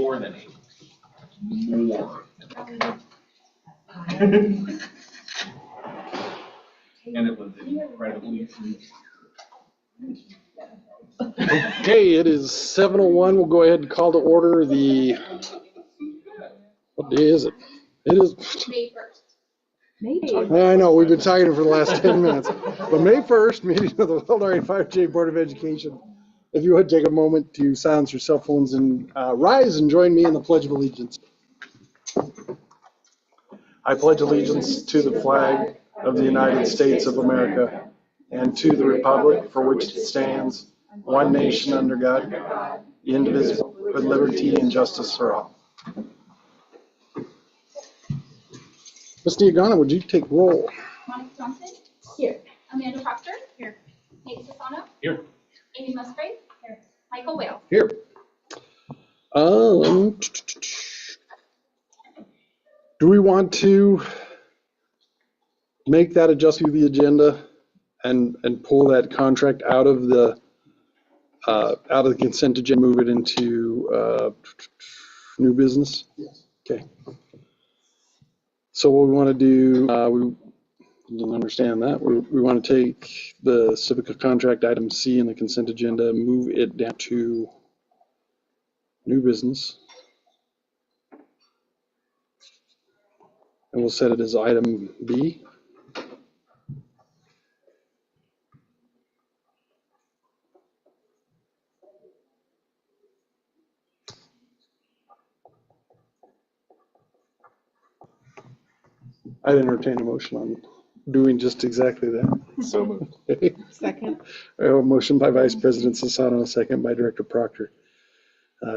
more than 8. More. And it was incredibly sweet. Okay, it is 7:01. We'll go ahead and call to order the, what day is it? It is, May 1st. I know, we've been talking for the last 10 minutes. But May 1st, meeting of the Willdorf 5J Board of Education. If you would take a moment to silence your cell phones and rise and join me in the Pledge of Allegiance. I pledge allegiance to the flag of the United States of America and to the republic for which it stands, one nation under God, indivisible, with liberty and justice for all. Ms. Diagana, would you take roll? Monica Johnson. Here. Amanda Proctor. Here. Nate Sassano. Here. Amy Musgrave. Here. Michael Whale. Here. Do we want to make that adjustment to the agenda and pull that contract out of the consent agenda, move it into new business? Yes. Okay. So what we want to do, we didn't understand that. We want to take the Civica contract item C in the consent agenda, move it down to new business. And we'll set it as item B. I'd entertain a motion on doing just exactly that. So moved. Second. I have a motion by Vice President Sassano, a second by Director Proctor,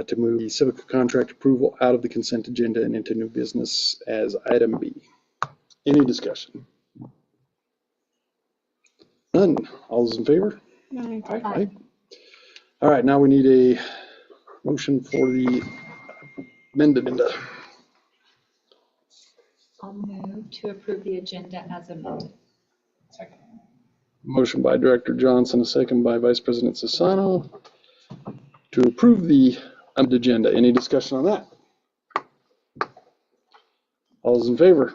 to move the Civica contract approval out of the consent agenda and into new business as item B. Any discussion? None. All those in favor? Aye. All right, now we need a motion for the amended agenda. I'll move to approve the agenda as amended. Second. Motion by Director Johnson, a second by Vice President Sassano to approve the amended agenda. Any discussion on that? All those in favor?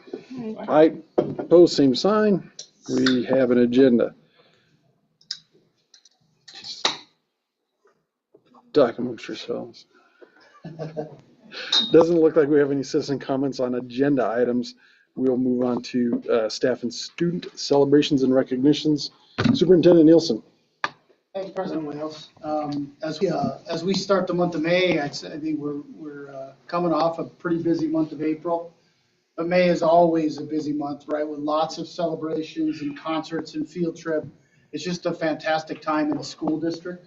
Aye. Opposed, same sign. We have an agenda. Talk amongst yourselves. Doesn't look like we have any citizen comments on agenda items. We'll move on to staff and student celebrations and recognitions. Superintendent Nielsen. Thanks, President Wales. As we start the month of May, I think we're coming off a pretty busy month of April. But May is always a busy month, right, with lots of celebrations and concerts and field trip. It's just a fantastic time in the school district.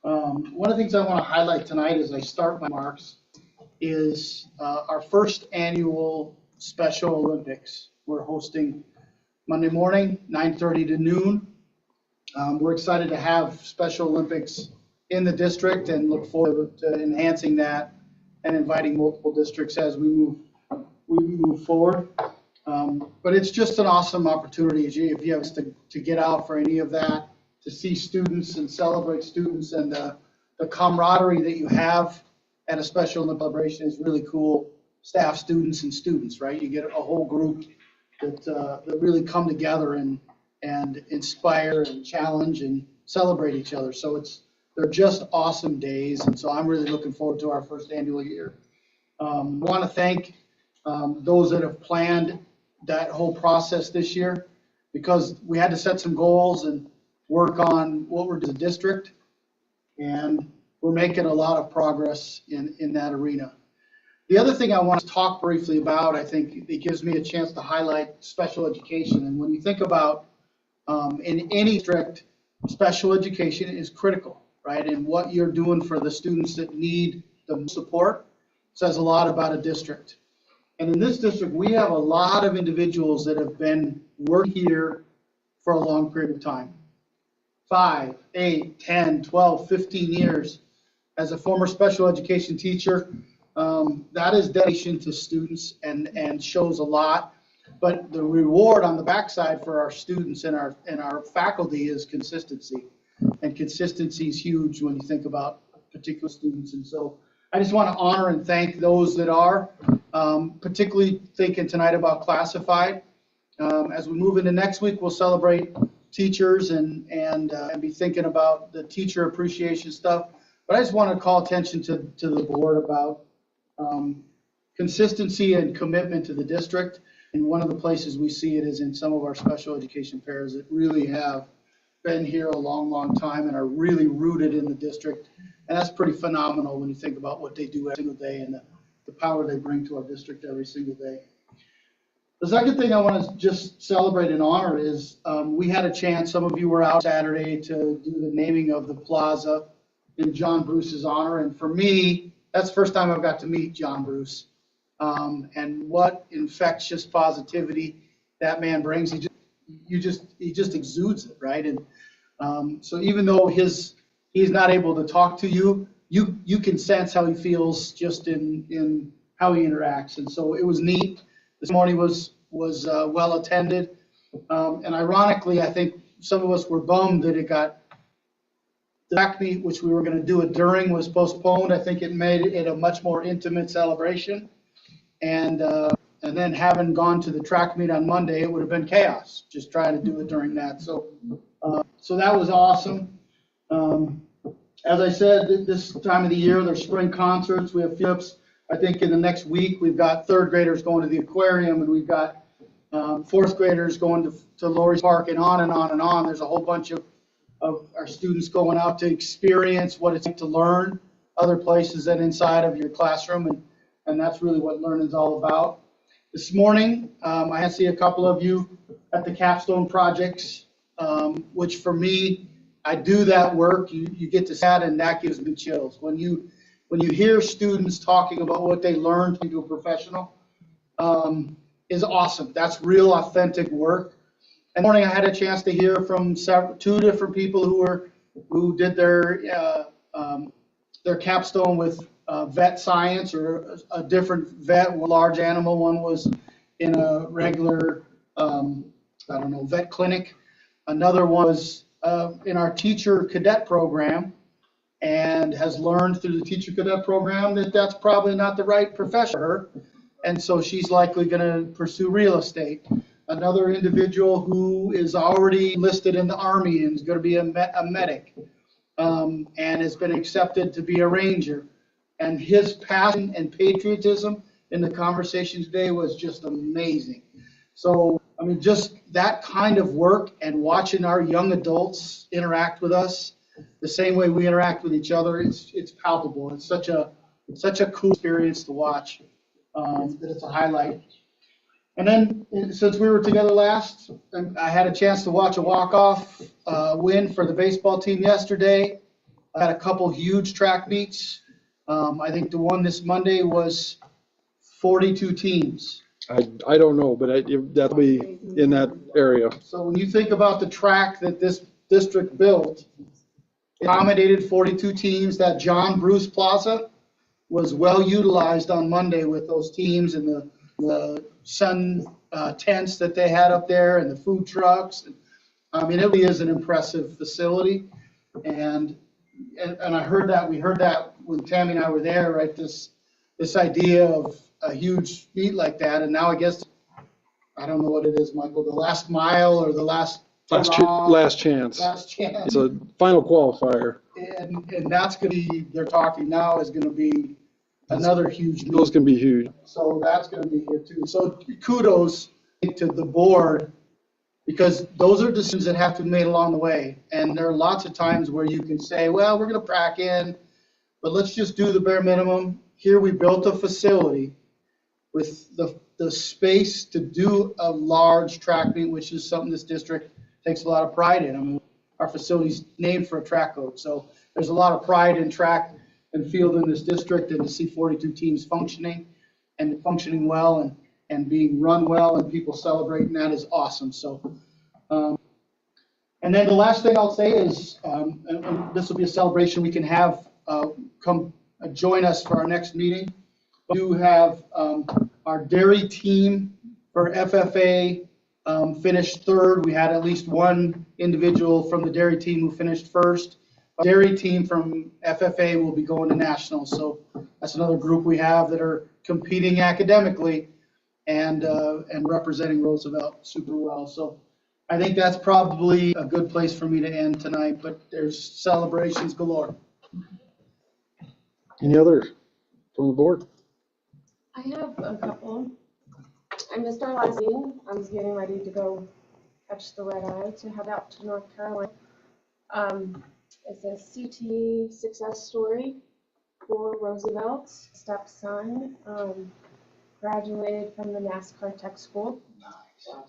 One of the things I want to highlight tonight as I start my remarks is our first annual Special Olympics. We're hosting Monday morning, 9:30 to noon. We're excited to have Special Olympics in the district and look forward to enhancing that and inviting multiple districts as we move forward. But it's just an awesome opportunity if you have to get out for any of that, to see students and celebrate students, and the camaraderie that you have at a Special Olympic celebration is really cool. Staff, students, and students, right? You get a whole group that really come together and inspire and challenge and celebrate each other. So they're just awesome days, and so I'm really looking forward to our first annual year. I want to thank those that have planned that whole process this year, because we had to set some goals and work on what we're doing as a district, and we're making a lot of progress in that arena. The other thing I want to talk briefly about, I think it gives me a chance to highlight special education. And when you think about in any district, special education is critical, right? And what you're doing for the students that need the support says a lot about a district. And in this district, we have a lot of individuals that have been working here for a long period of time. 5, 8, 10, 12, 15 years. As a former special education teacher, that is dedication to students and shows a lot. But the reward on the backside for our students and our faculty is consistency. And consistency is huge when you think about particular students. And so I just want to honor and thank those that are, particularly thinking tonight about classified. As we move into next week, we'll celebrate teachers and be thinking about the teacher appreciation stuff. But I just want to call attention to the board about consistency and commitment to the district. And one of the places we see it is in some of our special education pairs that really have been here a long, long time and are really rooted in the district. And that's pretty phenomenal when you think about what they do every single day and the power they bring to our district every single day. The second thing I want to just celebrate and honor is we had a chance, some of you were out Saturday to do the naming of the plaza in John Bruce's honor. And for me, that's the first time I've got to meet John Bruce. And what infectious positivity that man brings. He just exudes it, right? And so even though he's not able to talk to you, you can sense how he feels just in how he interacts. And so it was neat. This morning was well attended. And ironically, I think some of us were bummed that it got, the track meet, which we were going to do it during, was postponed. I think it made it a much more intimate celebration. And then having gone to the track meet on Monday, it would have been chaos, just trying to do it during that. So that was awesome. As I said, this time of the year, there's spring concerts. We have Phillips. I think in the next week, we've got third graders going to the aquarium, and we've got fourth graders going to Lowry's Park, and on and on and on. There's a whole bunch of our students going out to experience what it's like to learn other places than inside of your classroom, and that's really what learning's all about. This morning, I had to see a couple of you at the capstone projects, which for me, I do that work. You get to that, and that gives me chills. When you hear students talking about what they learned to be a professional, is awesome. That's real authentic work. And this morning I had a chance to hear from two different people who did their capstone with vet science, or a different vet, a large animal. One was in a regular, vet clinic. Another was in our teacher cadet program, and has learned through the teacher cadet program that that's probably not the right profession for her. And so she's likely going to pursue real estate. Another individual who is already enlisted in the Army and is going to be a medic, and has been accepted to be a ranger. And his passion and patriotism in the conversation today was just amazing. So, I mean, just that kind of work and watching our young adults interact with us the same way we interact with each other, it's palpable. It's such a cool experience to watch, that it's a highlight. And then, since we were together last, I had a chance to watch a walk-off win for the baseball team yesterday. I had a couple huge track meets. I think the one this Monday was 42 teams. I don't know, but that'll be in that area. So when you think about the track that this district built, it accommodated 42 teams. That John Bruce Plaza was well utilized on Monday with those teams and the sun tents that they had up there and the food trucks. I mean, it really is an impressive facility. And I heard that, we heard that when Tammy and I were there, right? This idea of a huge meet like that. And now I guess, I don't know what it is, Michael, the last mile or the last chance. Last chance. It's a final qualifier. And that's going to be, they're talking now, is going to be another huge meet. Those can be huge. So that's going to be here too. So kudos to the board, because those are decisions that have to be made along the way. And there are lots of times where you can say, well, we're going to prac in, but let's just do the bare minimum. Here we built a facility with the space to do a large track meet, which is something this district takes a lot of pride in. I mean, our facility's named for a track coach. So there's a lot of pride in track and field in this district, and to see 42 teams functioning well and being run well and people celebrating that is awesome. So, and then the last thing I'll say is, and this will be a celebration we can have come join us for our next meeting. We do have our dairy team for FFA finished third. We had at least one individual from the dairy team who finished first. A dairy team from FFA will be going to nationals, so that's another group we have that are competing academically and representing Roosevelt super well. So I think that's probably a good place for me to end tonight, but there's celebrations galore. Any other from the board? I have a couple. I missed our last meeting. I was getting ready to go catch the red eye to head out to North Carolina. It's a CTE success story for Roosevelt's stepson. Graduated from the NASCAR Tech School.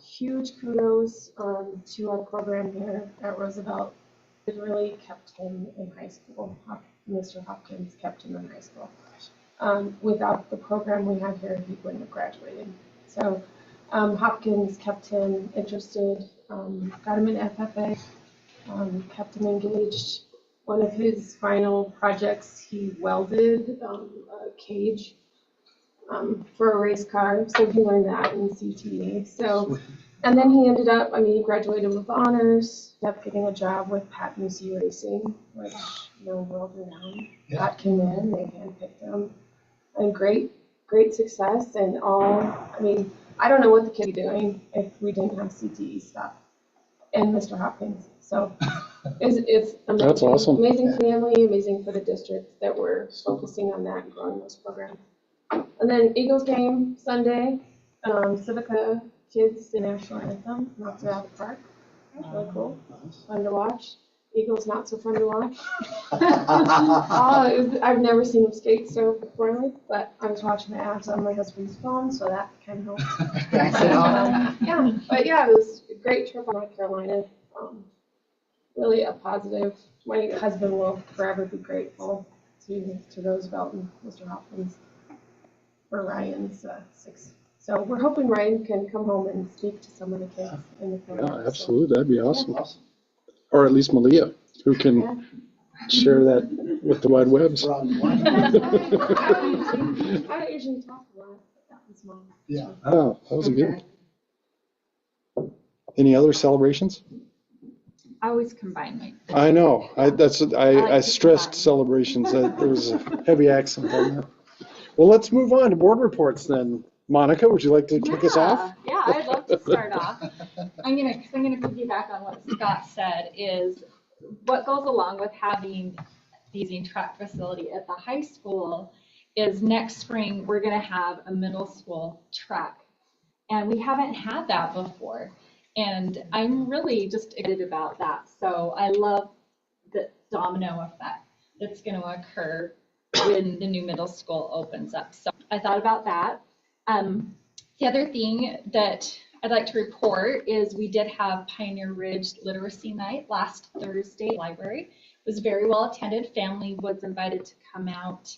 Huge kudos to our program here at Roosevelt. It really kept him in high school. Mr. Hopkins kept him in high school. Without the program we have here, he wouldn't have graduated. So Hopkins kept him interested, got him in FFA, kept him engaged. One of his final projects, he welded a cage for a race car, so he learned that in CTE. So, and then he ended up, he graduated with honors, kept getting a job with Pat Musi Racing, which, world renowned. Yeah. Pat came in, they handpicked him, and great success, and all, I don't know what the kid would be doing if we didn't have CTE stuff and Mr. Hopkins. So it's amazing. That's awesome. Amazing family, amazing for the district that we're focusing on that and growing those programs. And then Eagles game Sunday, Civica kids the national anthem, knocked it out of the park. Really cool, fun to watch. Eagles not so fun to watch. I've never seen them skate so poorly, but I was watching the apps on my husband's phone, so that kind of helped. It was a great trip on North Carolina. Really a positive. My husband will forever be grateful to Roosevelt and Mr. Hopkins for Ryan's success. So we're hoping Ryan can come home and speak to some of the kids in the program. Yeah, absolutely. That'd be awesome. Or at least Malia, who can share that with the wide webs. I don't usually talk a lot, but that was mine. Yeah. Oh, that was a good one. Any other celebrations? I always combine my. I know. I like to stressed combine. celebrations. There was a heavy accent on that. Well, let's move on to board reports then. Monica, would you like to kick us off? Yeah, I'd love to start off. I'm gonna piggyback on what Scott said, is what goes along with having the using track facility at the high school is next spring, we're gonna have a middle school track. And we haven't had that before. And I'm really just excited about that. So I love the domino effect that's gonna occur when the new middle school opens up. So I thought about that. The other thing that I'd like to report is we did have Pioneer Ridge Literacy Night last Thursday at the library. It was very well attended. Family was invited to come out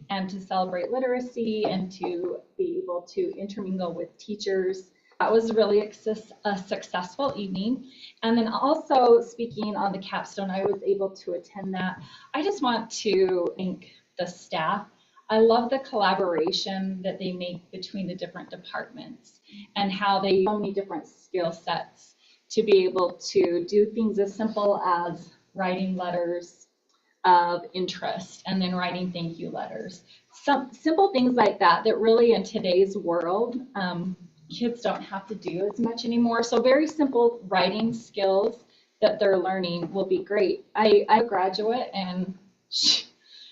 and to celebrate literacy and to be able to intermingle with teachers. That was really a successful evening. And then also speaking on the capstone, I was able to attend that. I just want to thank the staff. I love the collaboration that they make between the different departments and how they use so many different skill sets to be able to do things as simple as writing letters of interest and then writing thank you letters. Some simple things like that that really in today's world, kids don't have to do as much anymore. So very simple writing skills that they're learning will be great. I'm a graduate and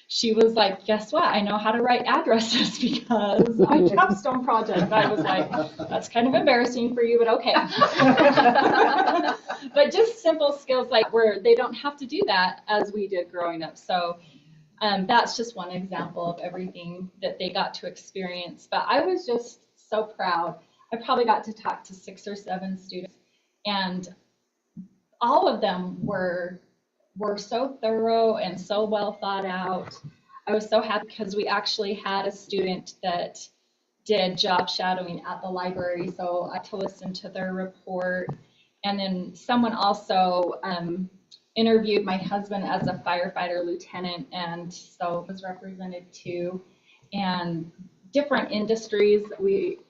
she was like, guess what? I know how to write addresses because my capstone project. I was like, that's kind of embarrassing for you, but okay. But just simple skills like where they don't have to do that as we did growing up. So that's just one example of everything that they got to experience. But I was just so proud. I probably got to talk to 6 or 7 students, and all of them were so thorough and so well thought out. I was so happy because we actually had a student that did job shadowing at the library, so I had to listen to their report. And then someone also interviewed my husband as a firefighter lieutenant, and so was represented too. And different industries,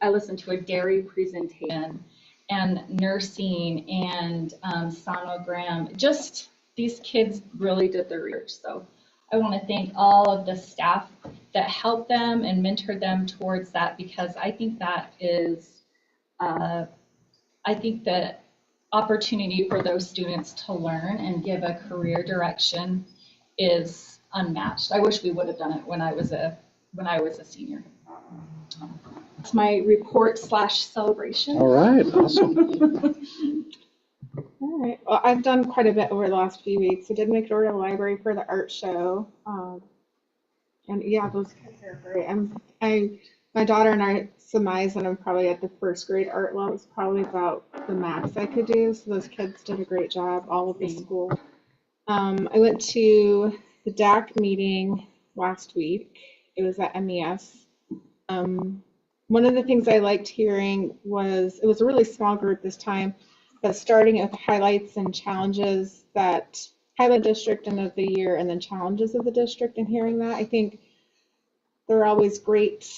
I listened to a dairy presentation and nursing and sonogram, just these kids really did their research. So I want to thank all of the staff that helped them and mentored them towards that, because I think that is, I think that opportunity for those students to learn and give a career direction is unmatched. I wish we would have done it when I was a senior. It's my report / celebration. All right, awesome. All right. Well, I've done quite a bit over the last few weeks. I did make it over to the library for the art show. And yeah, those kids are great. My daughter and I surmise that I'm probably at the first grade art level. It's probably about the max I could do. So those kids did a great job, all of the school. I went to the DAC meeting last week. It was at MES. One of the things I liked hearing was, it was a really small group this time, but starting with highlights and challenges that highlight district end of the year, and then challenges of the district, and hearing that, I think there are always great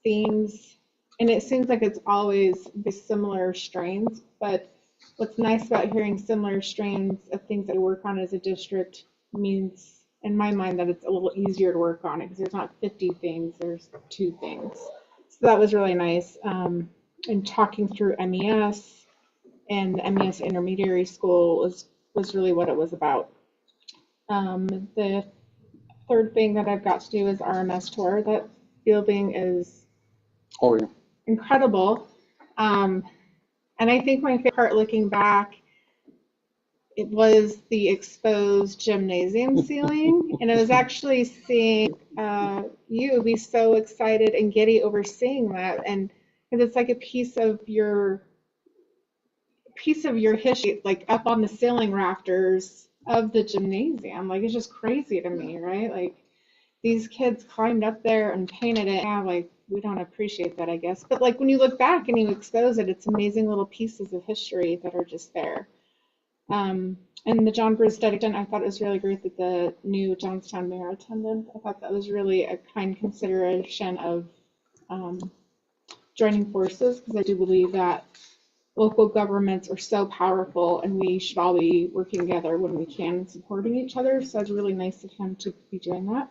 themes, and it seems like it's always the similar strains, but what's nice about hearing similar strains of things that we work on as a district means, in my mind, that it's a little easier to work on it, because there's not 50 things, there's 2 things. So that was really nice. And talking through MES and the MES Intermediary School was really what it was about. The third thing that I've got to do is RMS tour. That building is incredible. And I think my favorite part, looking back, it was the exposed gymnasium ceiling. And it was actually seeing you be so excited and giddy over seeing that. And it's like a piece of your history, like up on the ceiling rafters of the gymnasium. Like, it's just crazy to me, right? Like, these kids climbed up there and painted it. Yeah, like, we don't appreciate that, I guess. But like, when you look back and you expose it, it's amazing little pieces of history that are just there. And the John Bruce dedication, I thought it was really great that the new Johnstown mayor attended. I thought that was really a kind consideration of joining forces, because I do believe that local governments are so powerful, and we should all be working together when we can and supporting each other. So it's really nice of him to be doing that.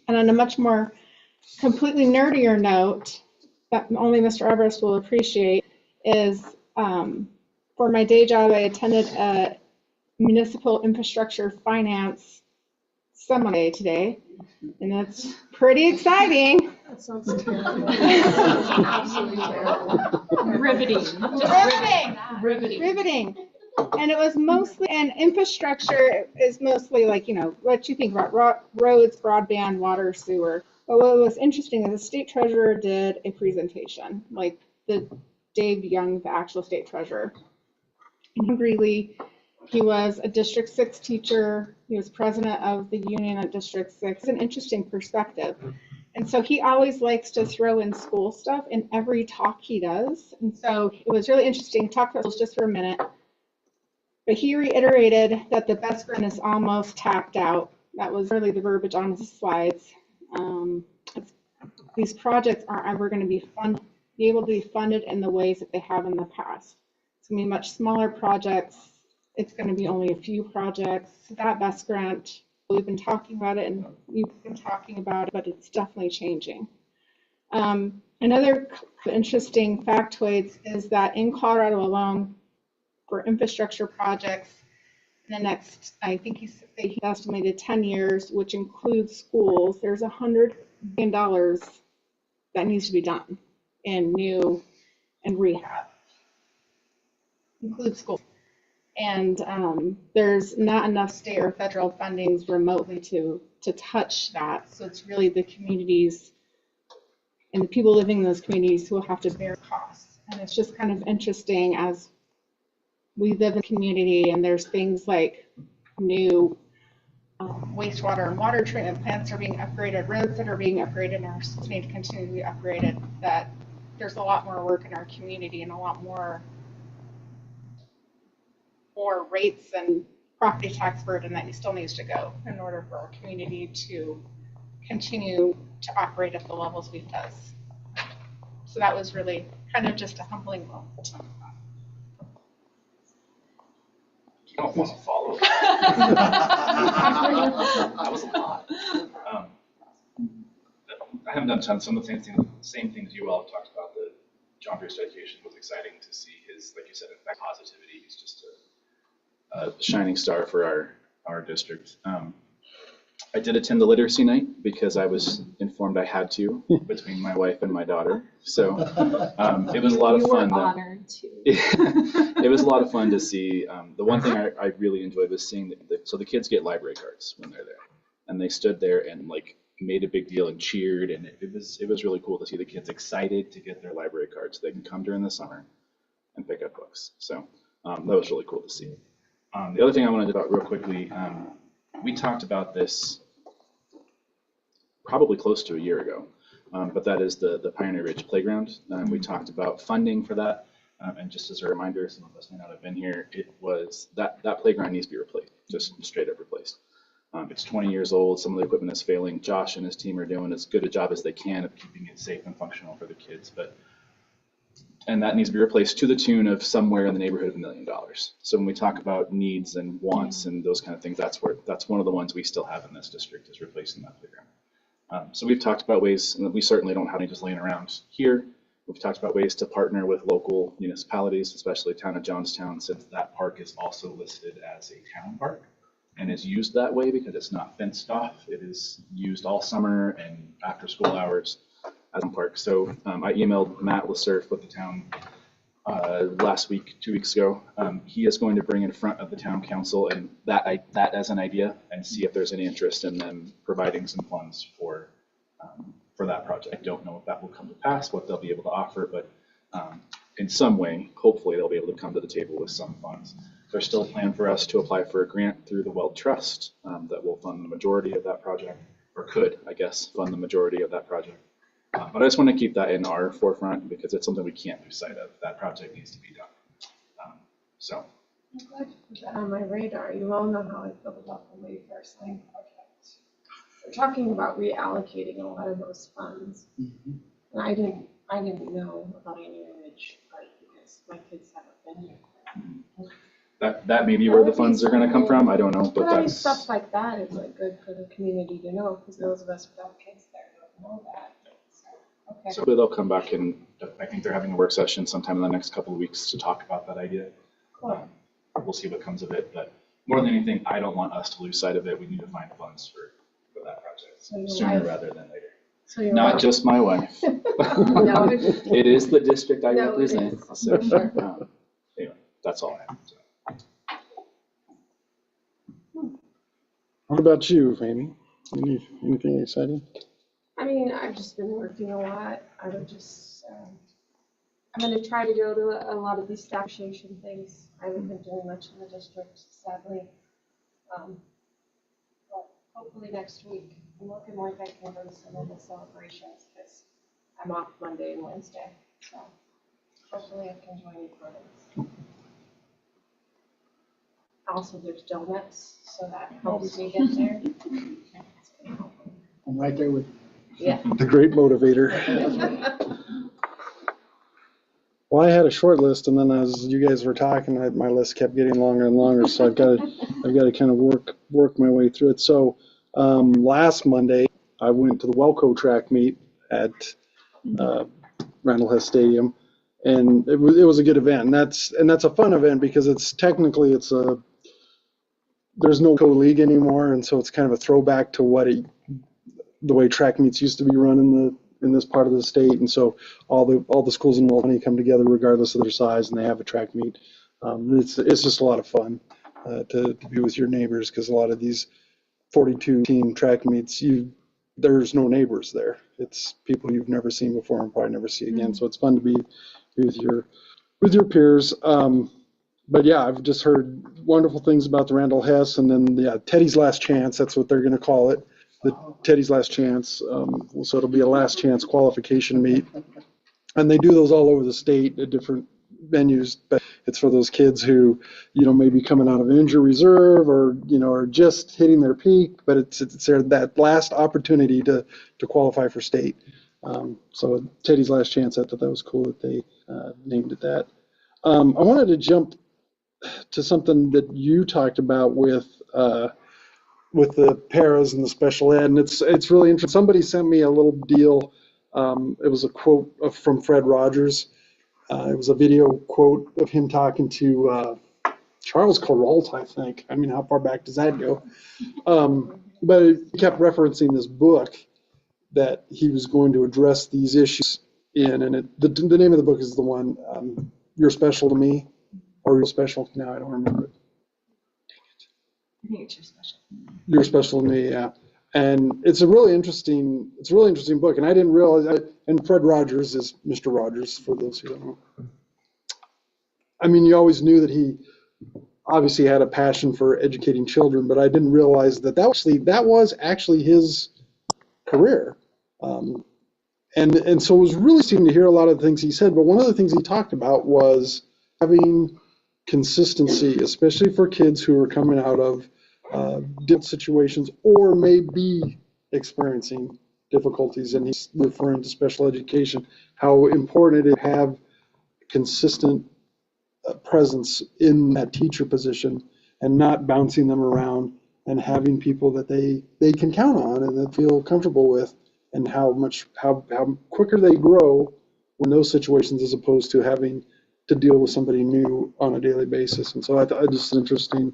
And on a much more completely nerdier note that only Mr. Everest will appreciate is, for my day job, I attended a municipal infrastructure finance seminar today, and that's pretty exciting. That sounds terrible. Absolutely terrible. Riveting. Just riveting. And it was mostly, and infrastructure is mostly like, you know, what you think about roads, broadband, water, sewer. But what was interesting is the state treasurer did a presentation, like the Dave Young, the actual state treasurer. And Greeley, he was a District 6 teacher. He was president of the union at District 6. It's an interesting perspective. And so he always likes to throw in school stuff in every talk he does. And so it was really interesting. Talk about this just for a minute. But he reiterated that the best grant is almost tapped out. That was really the verbiage on his slides. These projects aren't ever going to be able to be funded in the ways that they have in the past. It's going to be much smaller projects. It's going to be only a few projects. That best grant, we've been talking about it, and you've been talking about it, but it's definitely changing. Another interesting factoid is that in Colorado alone, for infrastructure projects, in the next, I think he estimated 10 years, which includes schools, there's $100 billion that needs to be done in new and rehab. Includes schools. And there's not enough state or federal fundings remotely to touch that. So it's really the communities and the people living in those communities who will have to bear costs. And it's just kind of interesting as we live in a community and there's things like new wastewater and water treatment plants are being upgraded, roads that are being upgraded, and our schools need to continue to be upgraded, that there's a lot more work in our community and a lot more rates and property tax burden that still needs to go in order for our community to continue to operate at the levels we've does. So that was really kind of just a humbling moment. You don't want to follow. That was a lot. I haven't done tons. Some of the same things you all have talked about. The John Pierce dedication was exciting to see his, like you said, in fact, positivity. He's just a shining star for our district. I did attend the literacy night because I was informed I had to between my wife and my daughter. So it was a lot of fun. You were honored to. It was a lot of fun to see. The one thing I really enjoyed was seeing so the kids get library cards when they're there, and they stood there and like made a big deal and cheered, and it was really cool to see the kids excited to get their library cards. They can come during the summer and pick up books. So that was really cool to see. The other thing I wanted to talk real quickly, we talked about this probably close to a year ago, but that is the Pioneer Ridge Playground. We talked about funding for that, and just as a reminder, some of us may not have been here, it was that playground needs to be replaced, just straight up replaced. It's 20 years old, some of the equipment is failing. Josh and his team are doing as good a job as they can of keeping it safe and functional for the kids, and that needs to be replaced to the tune of somewhere in the neighborhood of $1 million. So when we talk about needs and wants and those kind of things, that's one of the ones we still have in this district, is replacing that playground. So we've talked about ways, and we certainly don't have any just laying around here. We've talked about ways to partner with local municipalities, especially town of Johnstown, since that park is also listed as a town park and is used that way because it's not fenced off. It is used all summer and after school hours as a park. So I emailed Matt Lesurf with the town last week, 2 weeks ago. He is going to bring in front of the town council and that as an idea and see if there's any interest in them providing some funds for that project. I don't know if that will come to pass, what they'll be able to offer, but in some way, hopefully they'll be able to come to the table with some funds. There's still a plan for us to apply for a grant through the Weld Trust that will fund the majority of that project, or could, I guess, fund the majority of that project. But I just want to keep that in our forefront because it's something we can't lose sight of. That project needs to be done. So. I'm glad you put that on my radar. You all know how I feel about the Wayfair sign project. We're talking about reallocating a lot of those funds. Mhm. And I didn't know about Pioneer Ridge Park because my kids haven't been here. That may be where the funds are going to come from. I don't know, but But I mean, that's stuff like that is like good for the community to know because those of us without kids there don't know that. So, okay. so they'll come back and I think they're having a work session sometime in the next couple of weeks to talk about that idea. Cool. We'll see what comes of it, but more than anything, I don't want us to lose sight of it. We need to find funds for that project So your sooner wife- rather than later. So you're Not just my wife. No, It is the district I No, it represent. is. So, Sure. anyway, that's all I have. So. What about you, Amy? Anything exciting? I mean, I've just been working a lot. I would just, I'm going to try to go to a lot of these staff appreciation things. I haven't been doing much in the district, sadly. But hopefully next week, I'm looking like I can go to some of the celebrations because I'm off Monday and Wednesday. So hopefully I can join you for those. Also, there's donuts, so that helps me get there. I'm right there with you. Yeah. The great motivator. Well, I had a short list, and then as you guys were talking, my list kept getting longer and longer. So I've got to kind of work my way through it. So last Monday, I went to the Welco track meet at Randall Hess Stadium, and it was a good event. And that's a fun event because there's no co-league anymore, and so it's kind of a throwback to the way track meets used to be run in this part of the state. And so all the schools in Will come together regardless of their size, and they have a track meet. It's just a lot of fun to be with your neighbors because a lot of these 42-team track meets, there's no neighbors there. It's people you've never seen before and probably never see again. So it's fun to be with your peers. But yeah, I've just heard wonderful things about the Randall Hess, and then Teddy's Last Chance. That's what they're going to call it, the Teddy's Last Chance. So it'll be a last chance qualification meet, and they do those all over the state at different venues. But it's for those kids who, maybe coming out of injury reserve or are just hitting their peak. But it's that last opportunity to qualify for state. So Teddy's Last Chance. I thought that was cool that they named it that. I wanted to jump to something that you talked about with the paras and the special ed, and it's really interesting. Somebody sent me a little deal. It was a quote from Fred Rogers. It was a video quote of him talking to Charles Kuralt, I think. I mean, how far back does that go? But he kept referencing this book that he was going to address these issues in, and the name of the book is the one, You're Special to Me, or You're Special, now I don't remember it. I think it's Your Special. You're Special to Me, yeah. And it's a really interesting book, and I didn't realize, and Fred Rogers is Mr. Rogers, for those who don't know. I mean, you always knew that he obviously had a passion for educating children, but I didn't realize that was actually his career. And so it was really interesting to hear a lot of the things he said, but one of the things he talked about was having consistency, especially for kids who are coming out of different situations or may be experiencing difficulties, and he's referring to special education, how important it is to have consistent presence in that teacher position and not bouncing them around, and having people that they can count on and that feel comfortable with, and how quicker they grow in those situations as opposed to having to deal with somebody new on a daily basis. And so I thought it was interesting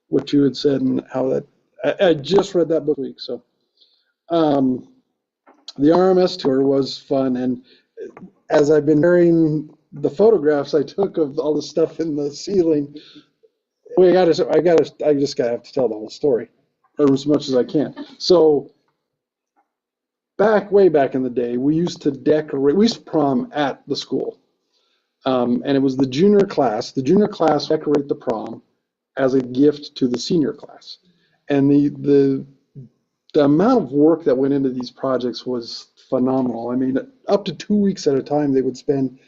what you had said and how that, I just read that book this week. So the RMS tour was fun. And as I've been hearing the photographs I took of all the stuff in the ceiling, I just gotta have to tell the whole story, or as much as I can. So way back in the day, we used to prom at the school. And it was the junior class decorate the prom as a gift to the senior class. And the amount of work that went into these projects was phenomenal. I mean, up to 2 weeks at a time, they would spend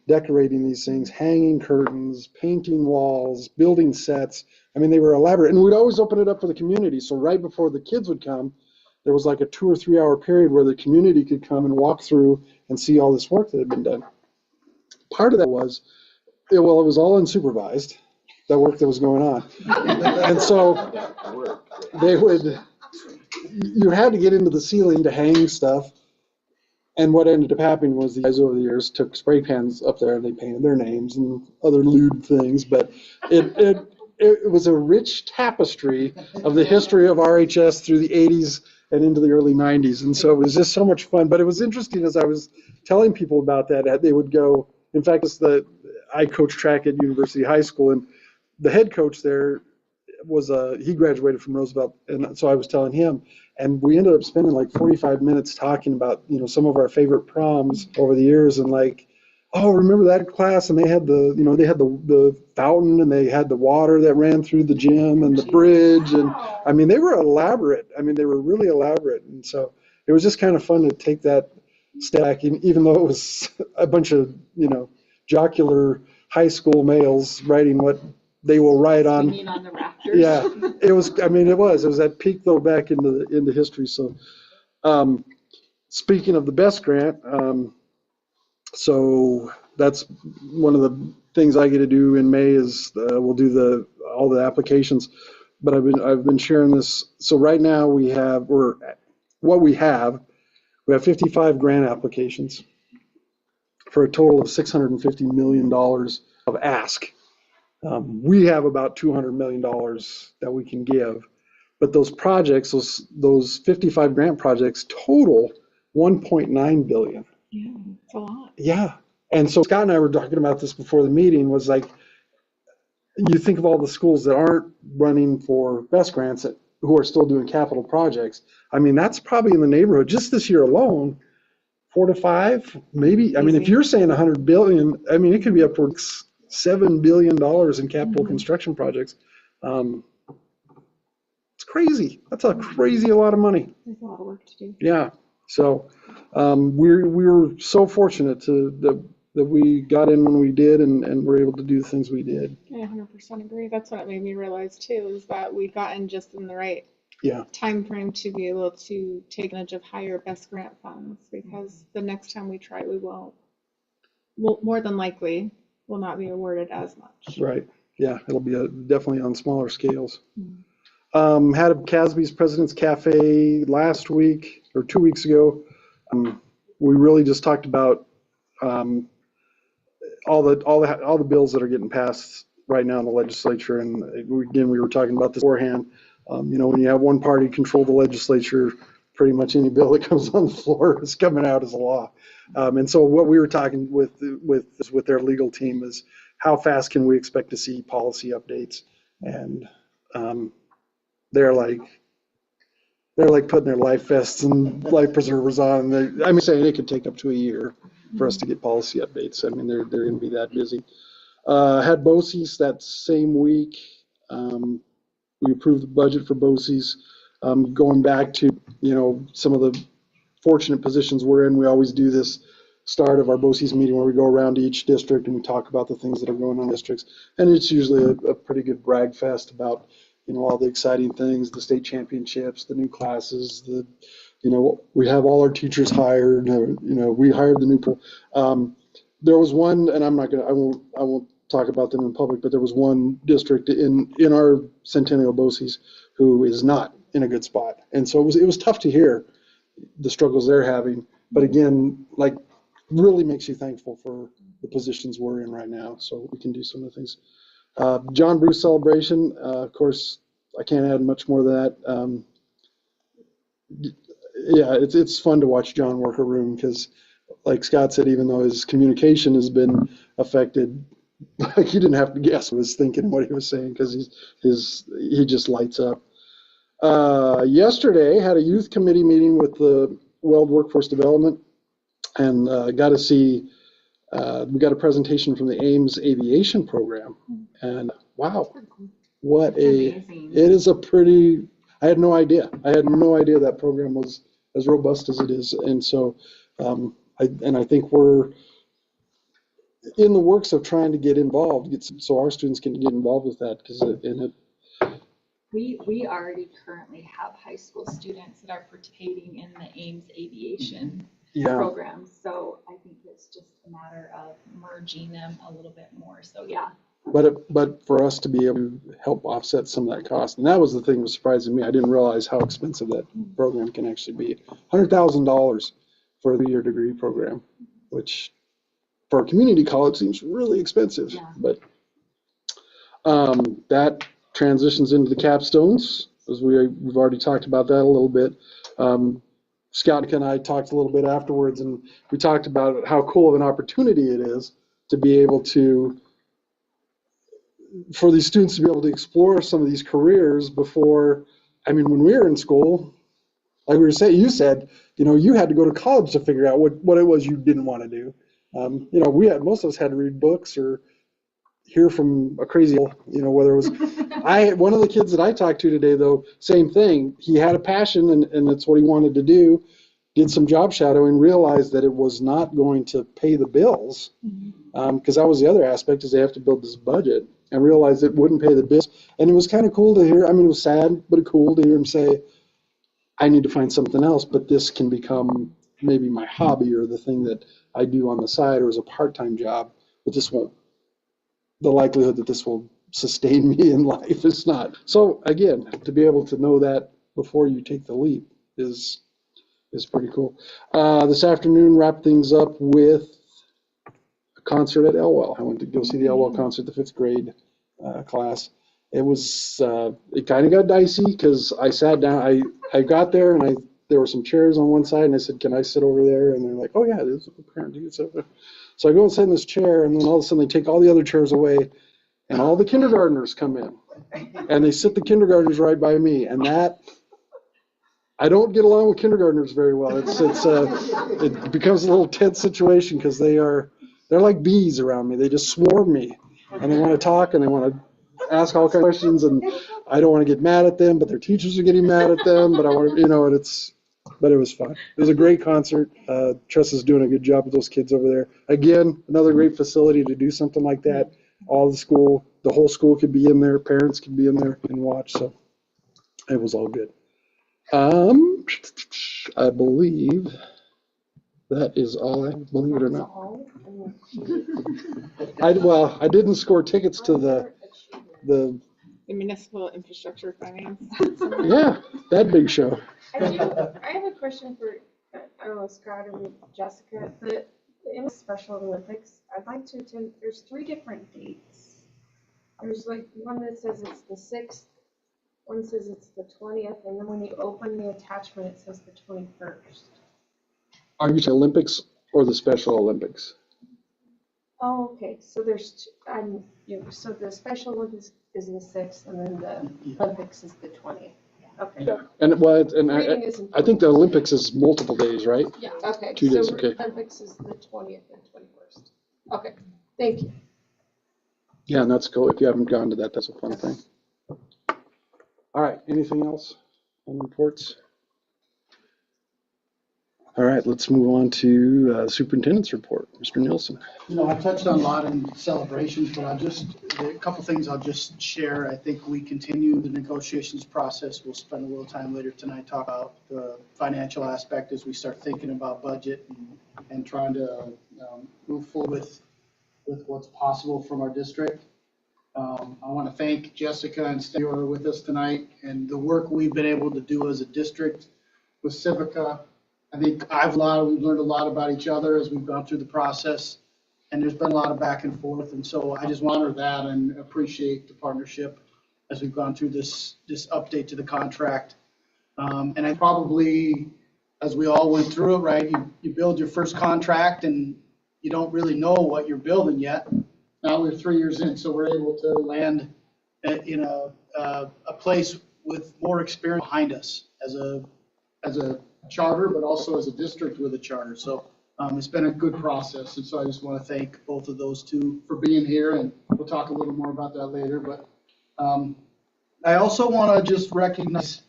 decorating these things, hanging curtains, painting walls, building sets. I mean, they were elaborate. And we'd always open it up for the community. So right before the kids would come, there was like a 2 or 3 hour period where the community could come and walk through and see all this work that had been done. Part of that was, it was all unsupervised, that work that was going on. And so you had to get into the ceiling to hang stuff. And what ended up happening was the guys over the years took spray cans up there and they painted their names and other lewd things. But it was a rich tapestry of the history of RHS through the 80s and into the early 90s. And so it was just so much fun. But it was interesting as I was telling people about that, they would go, in fact, I coach track at University High School, and the head coach there he graduated from Roosevelt, and so I was telling him, and we ended up spending like 45 minutes talking about, some of our favorite proms over the years, and like, oh, remember that class? And they had the fountain, and they had the water that ran through the gym and the bridge, and I mean, they were elaborate. I mean, they were really elaborate, and so it was just kind of fun to take that stack, even though it was a bunch of jocular high school males writing what they will write on. Swinging on the rafters. Yeah, it was. I mean, it was that peak though back into history. So, speaking of the BEST grant, so that's one of the things I get to do in May is we'll do all the applications. But I've been sharing this. So right now we have 55 grant applications for a total of $650 million of ask. We have about $200 million that we can give, but those projects, those 55 grant projects total $1.9 billion. Yeah, it's a lot. Yeah. And so Scott and I were talking about this before the meeting, was like, you think of all the schools that aren't running for BEST grants who are still doing capital projects. I mean, that's probably in the neighborhood, just this year alone, 4 to 5, maybe. I mean, if you're saying 100 billion, I mean, it could be upwards $7 billion in capital construction projects. It's crazy. That's a lot of money. There's a lot of work to do. Yeah. So we were so fortunate that we got in when we did and were able to do the things we did. I 100% agree. That's what it made me realize too, is that we got in just in the right time frame to be able to take advantage of higher BEST grant funds, because the next time we try, we won't. More than likely will not be awarded as much. Right. yeah, it'll be definitely on smaller scales. Had a Casby's President's Cafe last week or 2 weeks ago. We really just talked about all the bills that are getting passed right now in the legislature. And again, we were talking about this beforehand. When you have one party control the legislature, pretty much any bill that comes on the floor is coming out as a law. And so what we were talking with their legal team is how fast can we expect to see policy updates? And they're like putting their life vests and life preservers on. I'm saying it could take up to a year for us to get policy updates. I mean, they're going to be that busy. Had BOCES that same week. We approved the budget for BOCES. Going back to, some of the fortunate positions we're in, we always do this start of our BOCES meeting where we go around to each district and we talk about the things that are going on in districts. And it's usually a pretty good brag fest about, all the exciting things, the state championships, the new classes, we have all our teachers hired, we hired the new people. There was one, and I won't talk about them in public, but there was one district in our Centennial BOCES who is not in a good spot. And so it was tough to hear the struggles they're having. But again, really makes you thankful for the positions we're in right now. So we can do some of the things. John Bruce celebration. Of course, I can't add much more to that. It's fun to watch John work a room because, like Scott said, even though his communication has been affected, you didn't have to guess what he was thinking, what he was saying, because he just lights up. Yesterday, had a youth committee meeting with the Weld Workforce Development, and got to see. We got a presentation from the Ames Aviation Program, and wow, it is a pretty. I had no idea. That program was as robust as it is, and so I think we're in the works of trying to get involved, so our students can get involved with that We already currently have high school students that are participating in the Ames Aviation program. So I think it's just a matter of merging them a little bit more. So yeah. But for us to be able to help offset some of that cost, and that was the thing that was surprising me. I didn't realize how expensive that program can actually be. $100,000 for a 3-year degree program, which for a community college seems really expensive. Yeah. But that transitions into the capstones, as we've already talked about that a little bit. Scott and I talked a little bit afterwards, and we talked about how cool of an opportunity it is to be able to, for these students to be able to explore some of these careers before. I mean, when we were in school, like we were saying, you said, you had to go to college to figure out what it was you didn't want to do. Most of us had to read books or hear from a crazy, whether it was, one of the kids that I talked to today, though, same thing. He had a passion and that's what he wanted to do, did some job shadowing, realized that it was not going to pay the bills, because that was the other aspect, is they have to build this budget, and realized it wouldn't pay the bills. And it was kind of cool to hear. I mean, it was sad, but cool to hear him say, I need to find something else, but this can become maybe my hobby or the thing that I do on the side or as a part-time job, but the likelihood that this will sustain me in life is not. So again, to be able to know that before you take the leap is pretty cool. This afternoon, wrap things up with a concert at Elwell. I went to go see the Elwell concert, the 5th grade class. It was, it kind of got dicey because I sat down, I got there and there were some chairs on one side and I said, can I sit over there? And they're like, oh yeah, there's a parent, you can sit over there. So I go and sit in this chair, and then all of a sudden they take all the other chairs away, and all the kindergartners come in, and they sit the kindergartners right by me, and that, I don't get along with kindergartners very well. It becomes a little tense situation because they're like bees around me. They just swarm me, and they want to talk, and they want to ask all kinds of questions, and I don't want to get mad at them, but their teachers are getting mad at them, but I want to, but it was fun. It was a great concert. Tressa's doing a good job with those kids over there. Again, another great facility to do something like that. The whole school could be in there. Parents could be in there and watch. So it was all good. I believe that is all. Believe it or not. I didn't score tickets to the the, municipal infrastructure finance. yeah, that big show. I have a question for, I don't know, Scott or Jessica. In Special Olympics, I'd like to attend, there's 3 different dates. There's like one that says it's the 6th, one says it's the 20th, and then when you open the attachment, it says the 21st. Are you saying Olympics or the Special Olympics? Oh, okay, so there's, so the Special Olympics is the 6th, and then the Olympics is the 20th. Okay. Yeah, and well, and Reading is I think the Olympics is multiple days, right? Yeah, okay. 2 days, So okay. Olympics is the 20th and 21st. Okay, thank you. Yeah, and that's cool. If you haven't gone to that, that's a fun thing. All right, anything else on reports? All right, let's move on to superintendent's report. Mr. Nielsen. I touched on a lot in celebrations, but a couple things I'll just share. I think we continue the negotiations process. We'll spend a little time later tonight talk about the financial aspect as we start thinking about budget and trying to move forward with what's possible from our district. I want to thank Jessica and Steve who are with us tonight and the work we've been able to do as a district with Civica. I think we've learned a lot about each other as we've gone through the process, and there's been a lot of back and forth. And so I just want to honor that and appreciate the partnership as we've gone through this update to the contract. And I probably, as we all went through it, right, you build your first contract and you don't really know what you're building yet. Now we're 3 years in, so we're able to land in a place with more experience behind us as a charter, but also as a district with a charter. So it's been a good process. And so I just want to thank both of those two for being here. And we'll talk a little more about that later. But I also want to just recognize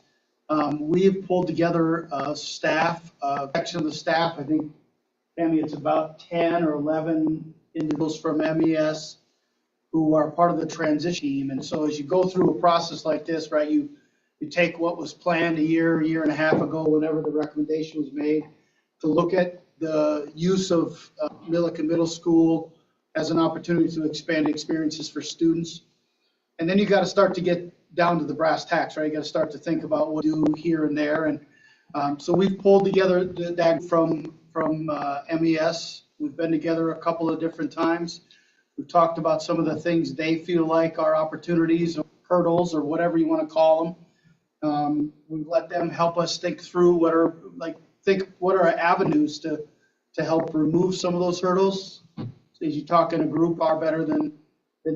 we've pulled together a staff, section of the staff. I think, Tammy, it's about 10 or 11 individuals from MES who are part of the transition team. And so as you go through a process like this, right, you take what was planned a year and a half ago, whenever the recommendation was made, to look at the use of Milliken Middle School as an opportunity to expand experiences for students. And then you got to start to get down to the brass tacks, right? You got to start to think about what to do here and there. And so we've pulled together that from MES. We've been together a couple of different times. We've talked about some of the things they feel like are opportunities or hurdles or whatever you want to call them. We've let them help us think through what are avenues to help remove some of those hurdles. So as you talk in a group, are better than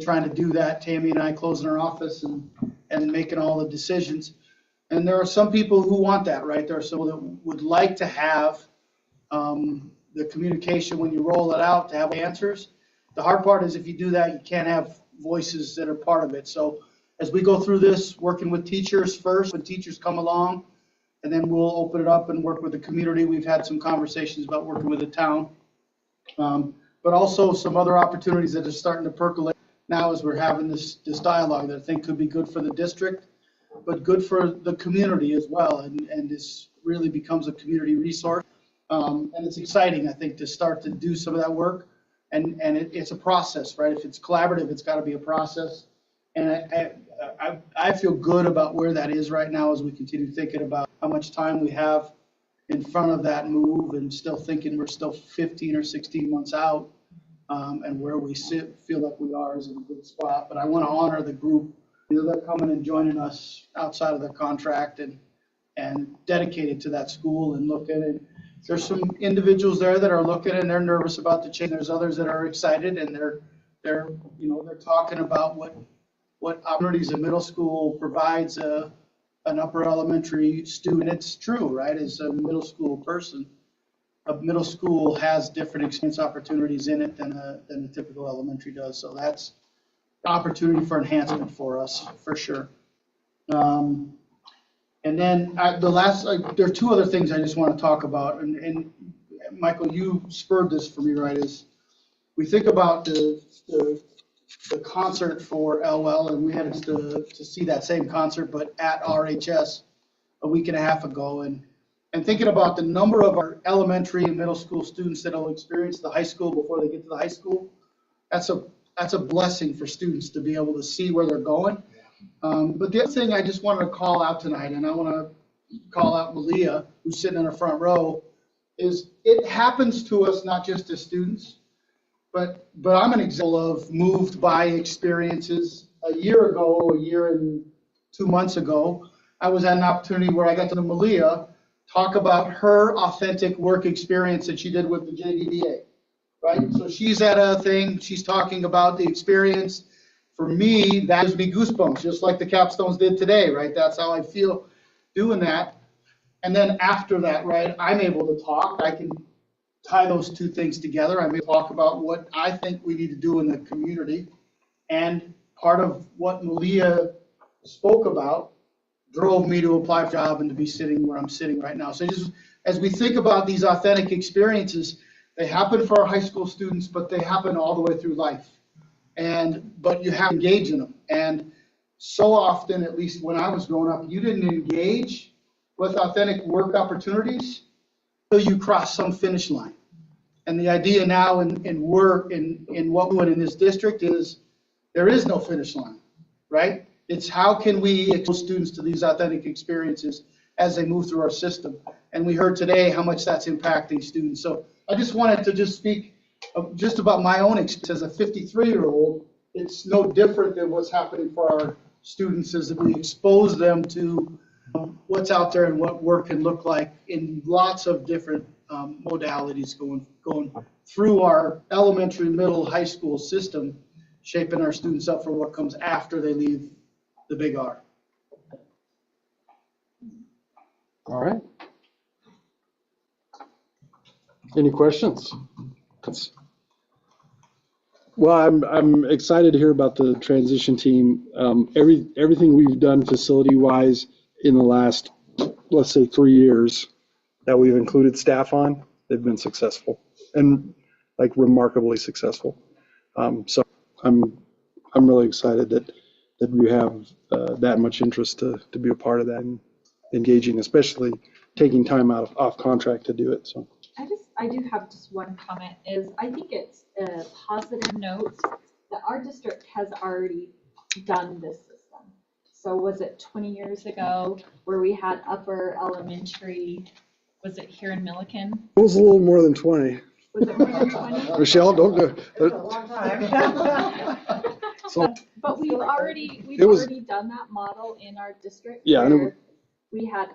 trying to do that. Tammy and I closing our office and making all the decisions. And there are some people who want that, right? There are some that would like to have the communication when you roll it out to have answers. The hard part is if you do that, you can't have voices that are part of it. So as we go through this, working with teachers first, when teachers come along, and then we'll open it up and work with the community. We've had some conversations about working with the town, but also some other opportunities that are starting to percolate now as we're having this dialogue that I think could be good for the district, but good for the community as well. And this really becomes a community resource. And it's exciting, I think, to start to do some of that work. And it's a process, right? If it's collaborative, it's got to be a process. And I feel good about where that is right now as we continue thinking about how much time we have in front of that move and still thinking we're still 15 or 16 months out, and where we feel like we are is in a good spot. But I want to honor the group. They're coming and joining us outside of their contract and dedicated to that school and looking. And there's some individuals there that are looking and they're nervous about the change. There's others that are excited and they're talking about what opportunities a middle school provides an upper elementary student. It's true, right? As a middle school person, a middle school has different experience opportunities in it than a typical elementary does. So that's an opportunity for enhancement for us, for sure. And then there are two other things I just want to talk about. And Michael, you spurred this for me, right? Is we think about the concert for LL, and we had to see that same concert, but at RHS a week and a half ago. And thinking about the number of our elementary and middle school students that will experience the high school before they get to the high school, that's a that's a blessing for students to be able to see where they're going. But the other thing I just wanted to call out tonight, and I want to call out Malia, who's sitting in the front row, is it happens to us not just as students, but I'm an example of moved by experiences. A year and 2 months ago, I was at an opportunity where I got to know Malia talk about her authentic work experience that she did with the JDDA, right? So she's at a thing, she's talking about the experience. For me, that gives me goosebumps, just like the capstones did today, right? That's how I feel doing that. And then after that, right, I'm able to talk. I can tie those two things together. I'm able to talk about what I think we need to do in the community. And part of what Malia spoke about drove me to apply for a job and to be sitting where I'm sitting right now. So just as we think about these authentic experiences, they happen for our high school students, but they happen all the way through life. But you have to engage in them. And so often, at least when I was growing up, you didn't engage with authentic work opportunities until you cross some finish line. And the idea now in work, in what we're doing in this district is there is no finish line, right? It's how can we expose students to these authentic experiences as they move through our system. And we heard today how much that's impacting students. So I just wanted to just speak just about my own experience as a 53-year-old. It's no different than what's happening for our students as we expose them to what's out there and what work can look like in lots of different modalities going through our elementary, middle, high school system, shaping our students up for what comes after they leave the big R. All right. Any questions? Well, I'm excited to hear about the transition team. Everything we've done facility-wise in the last, let's say, 3 years that we've included staff on, they've been successful and like remarkably successful. So I'm really excited that we have that much interest to be a part of that and engaging, especially taking time off contract to do it. So. I do have just one comment is I think it's a positive note that our district has already done this system. So was it 20 years ago where we had upper elementary, was it here in Milliken? It was a little more than 20. Was it more than 20? Michelle, don't go. It's a long time. So, But we've already done that model in our district. Yeah, where we had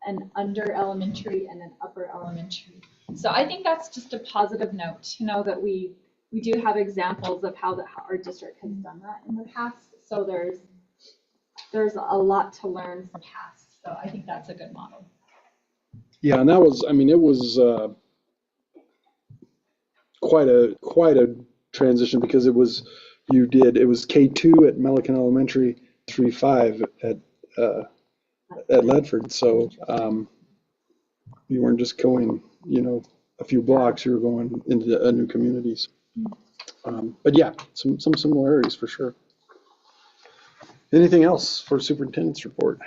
an under elementary and an upper elementary. So I think that's just a positive note to know that we do have examples of how our district has done that in the past. So there's a lot to learn from past. So I think that's a good model. yeah, and that was, I mean, it was quite a transition because it was K2 at Milliken Elementary, 3-5 at Ledford. So you weren't just going, a few blocks, you were going into a new communities. But yeah, some similarities for sure. Anything else for superintendent's report?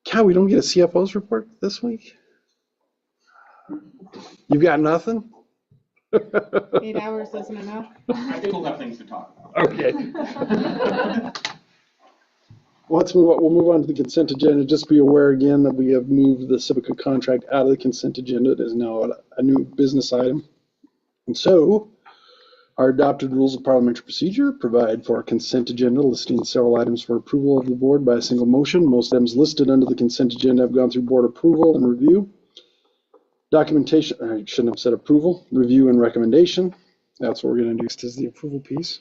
Cal, we don't get a CFO's report this week? You've got nothing? 8 hours isn't enough. I still have things to talk about. Okay. Well, we'll move on to the consent agenda. Just be aware again that we have moved the Civica contract out of the consent agenda. It is now a new business item. And so our adopted rules of parliamentary procedure provide for a consent agenda listing several items for approval of the board by a single motion. Most items listed under the consent agenda have gone through board approval and review. Documentation, I shouldn't have said approval, review and recommendation. That's what we're going to do next is the approval piece.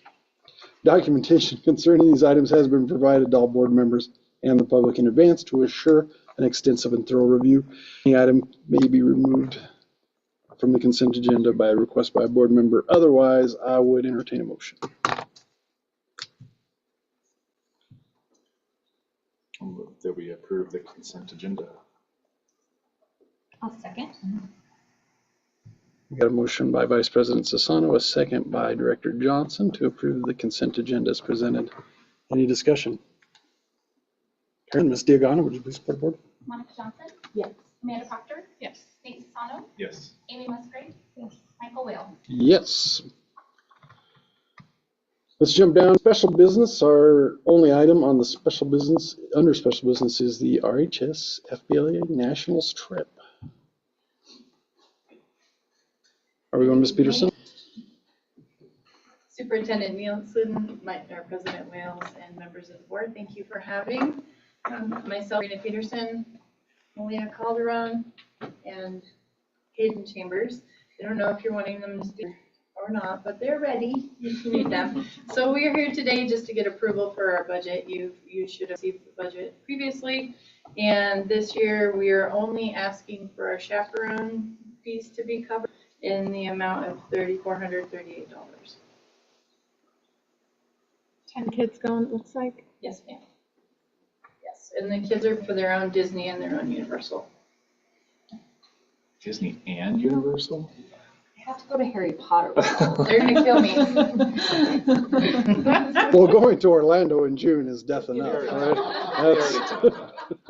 Documentation concerning these items has been provided to all board members and the public in advance to assure an extensive and thorough review. The item may be removed from the consent agenda by a request by a board member. Otherwise, I would entertain a motion. I'll move that we approve the consent agenda. I'll second. We got a motion by Vice President Sassano, a second by Director Johnson to approve the consent agenda as presented. Any discussion? Karen, Ms. Diagana, would you please support the board? Monica Johnson, Yes. Amanda Proctor, Yes. Nate Sassano, Yes. Amy Musgrave, Yes. Michael Whale. Yes. Let's jump down. Special business. Our only item on the special business, under special business, is the RHS FBLA Nationals trip. Are we going, Ms. Peterson? Superintendent Nielsen, our President Wales, and members of the board, thank you for having myself, Rena Peterson, Malia Calderon, and Hayden Chambers. I don't know if you're wanting them to speak or not, but they're ready. You can meet them. So we are here today just to get approval for our budget. You should have received the budget previously, and this year we are only asking for our chaperone fees to be covered in the amount of $3,438. 10 kids going, it looks like. Yes, ma'am. Yes, and the kids are for their own Disney and their own Universal. Disney and Universal? I have to go to Harry Potter World. They're gonna kill me. Well, going to Orlando in June is death enough, right? That's,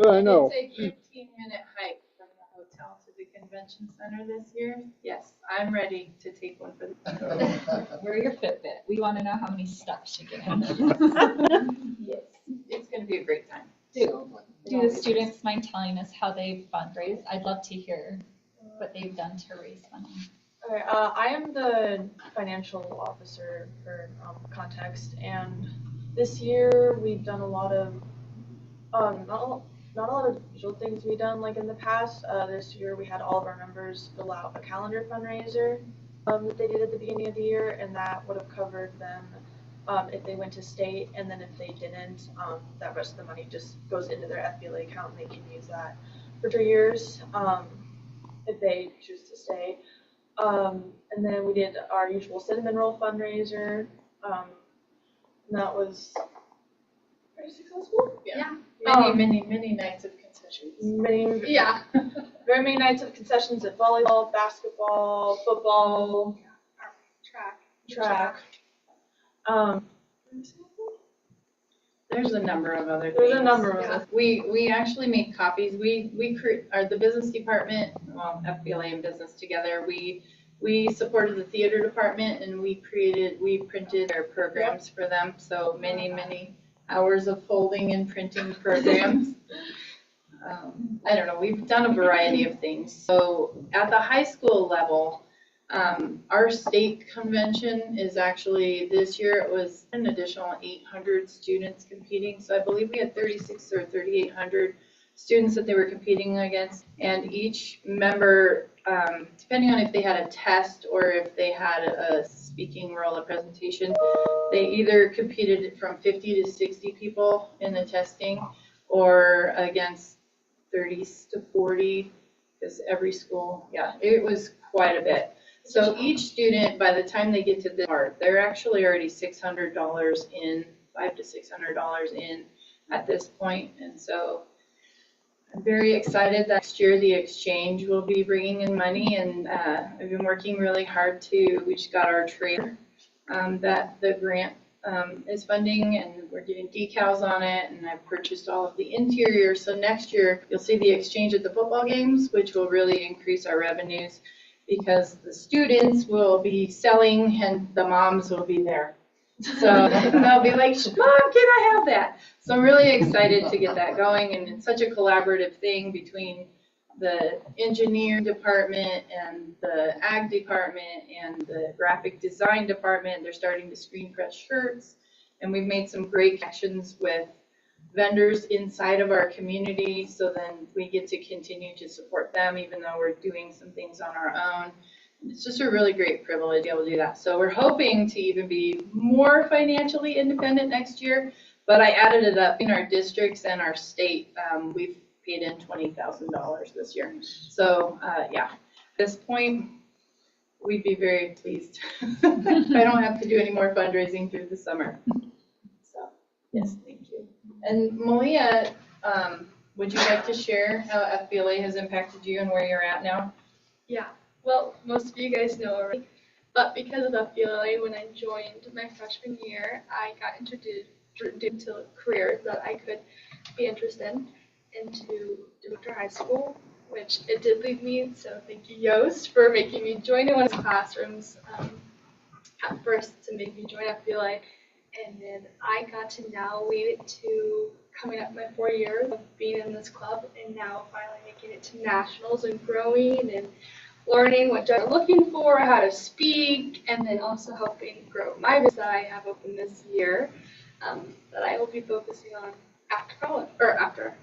I know. It's a 15-minute hike from the hotel to the convention center this year. Yes, I'm ready to take one for the. Wear your Fitbit. We want to know how many steps you get in. Yes, it's gonna be a great time. Do the students mind telling us how they fundraise? I'd love to hear what they've done to raise money. Okay, I am the financial officer for Context, and this year we've done a lot of, not a lot of visual things we've done like in the past. This year we had all of our members fill out a calendar fundraiser that they did at the beginning of the year, and that would have covered them if they went to state, and then if they didn't, that rest of the money just goes into their FBLA account and they can use that for 3 years if they choose to stay. And then we did our usual cinnamon roll fundraiser. And that was very successful. Yeah. Um, Many nights of concessions. Yeah. Very many nights of concessions at volleyball, basketball, football, track. There's a number of other things. There's a number of them. We actually make copies. The business department, well, FBLA and business together, we supported the theater department and we printed their programs for them. So many hours of folding and printing programs. I don't know, we've done a variety of things. So at the high school level, our state convention is actually, this year it was an additional 800 students competing. So I believe we had 36 or 3,800 students that they were competing against. And each member, depending on if they had a test or if they had a speaking role, a presentation, they either competed from 50 to 60 people in the testing or against 30 to 40, because every school, yeah, it was quite a bit. So each student, by the time they get to this part, they're actually already $600 in, $500 to $600 in at this point. And so I'm very excited that next year the exchange will be bringing in money, and I've been working really hard we just got our trailer that the grant is funding, and we're getting decals on it, and I've purchased all of the interior. So next year you'll see the exchange at the football games, which will really increase our revenues because the students will be selling and the moms will be there. So they'll be like, Mom, can I have that? So I'm really excited to get that going, and it's such a collaborative thing between the engineering department and the ag department and the graphic design department. They're starting to screen press shirts, and we've made some great connections with vendors inside of our community, so then we get to continue to support them even though we're doing some things on our own. It's just a really great privilege to be able to do that. So we're hoping to even be more financially independent next year, but I added it up in our districts and our state. We've paid in $20,000 this year. So yeah, at this point, we'd be very pleased. I don't have to do any more fundraising through the summer. So yes, thank you. And Malia, would you like to share how FBLA has impacted you and where you're at now? Yeah, well, most of you guys know already, but because of FBLA, when I joined my freshman year, I got introduced into careers that I could be interested in, into Dr. High School. which it did leave me. So thank you, Yost, for making me join in one of his classrooms at first to make me join FBLA. And then I got to now lead it to coming up my 4 years of being in this club, and now finally making it to nationals and growing and learning what I'm looking for, how to speak, and then also helping grow my business that I have open this year that I will be focusing on after college or after.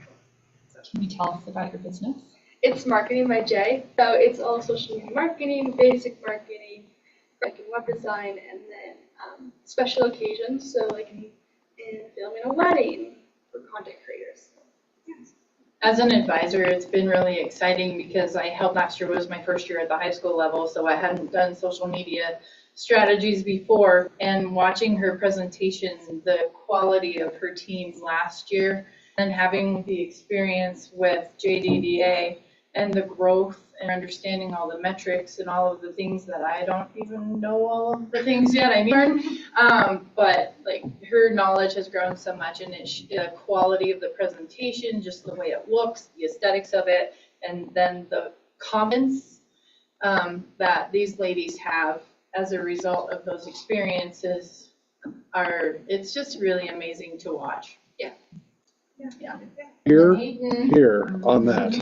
Can you tell us about your business? It's Marketing by Jay, so it's all social media marketing, basic marketing, like in web design, and then special occasions, so like in filming a wedding for content creators. As an advisor, it's been really exciting because I helped last year was my first year at the high school level, so I hadn't done social media strategies before. And watching her presentation, the quality of her team last year, and having the experience with JDDA and the growth and understanding all the metrics and all of the things that I don't even know all of the things yet. I learned, but like her knowledge has grown so much, and the quality of the presentation, just the way it looks, the aesthetics of it, and then the comments that these ladies have as a result of those experiences it's just really amazing to watch. Yeah. Yeah. Here on that.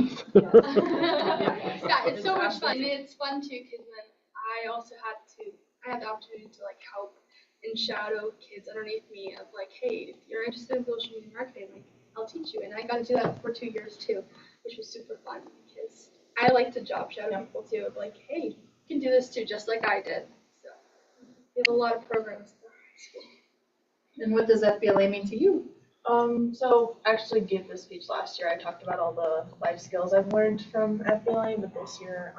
Yeah, it's so much fun. And it's fun too because then I had the opportunity to like help and shadow kids underneath me of like, hey, if you're interested in social media marketing, like I'll teach you. And I got to do that for 2 years too, which was super fun because I like to job shadow people too of like, hey, you can do this too, just like I did. So we have a lot of programs in high school. And what does FBLA mean to you? So I actually gave this speech last year. I talked about all the life skills I've learned from FBLA, but this year,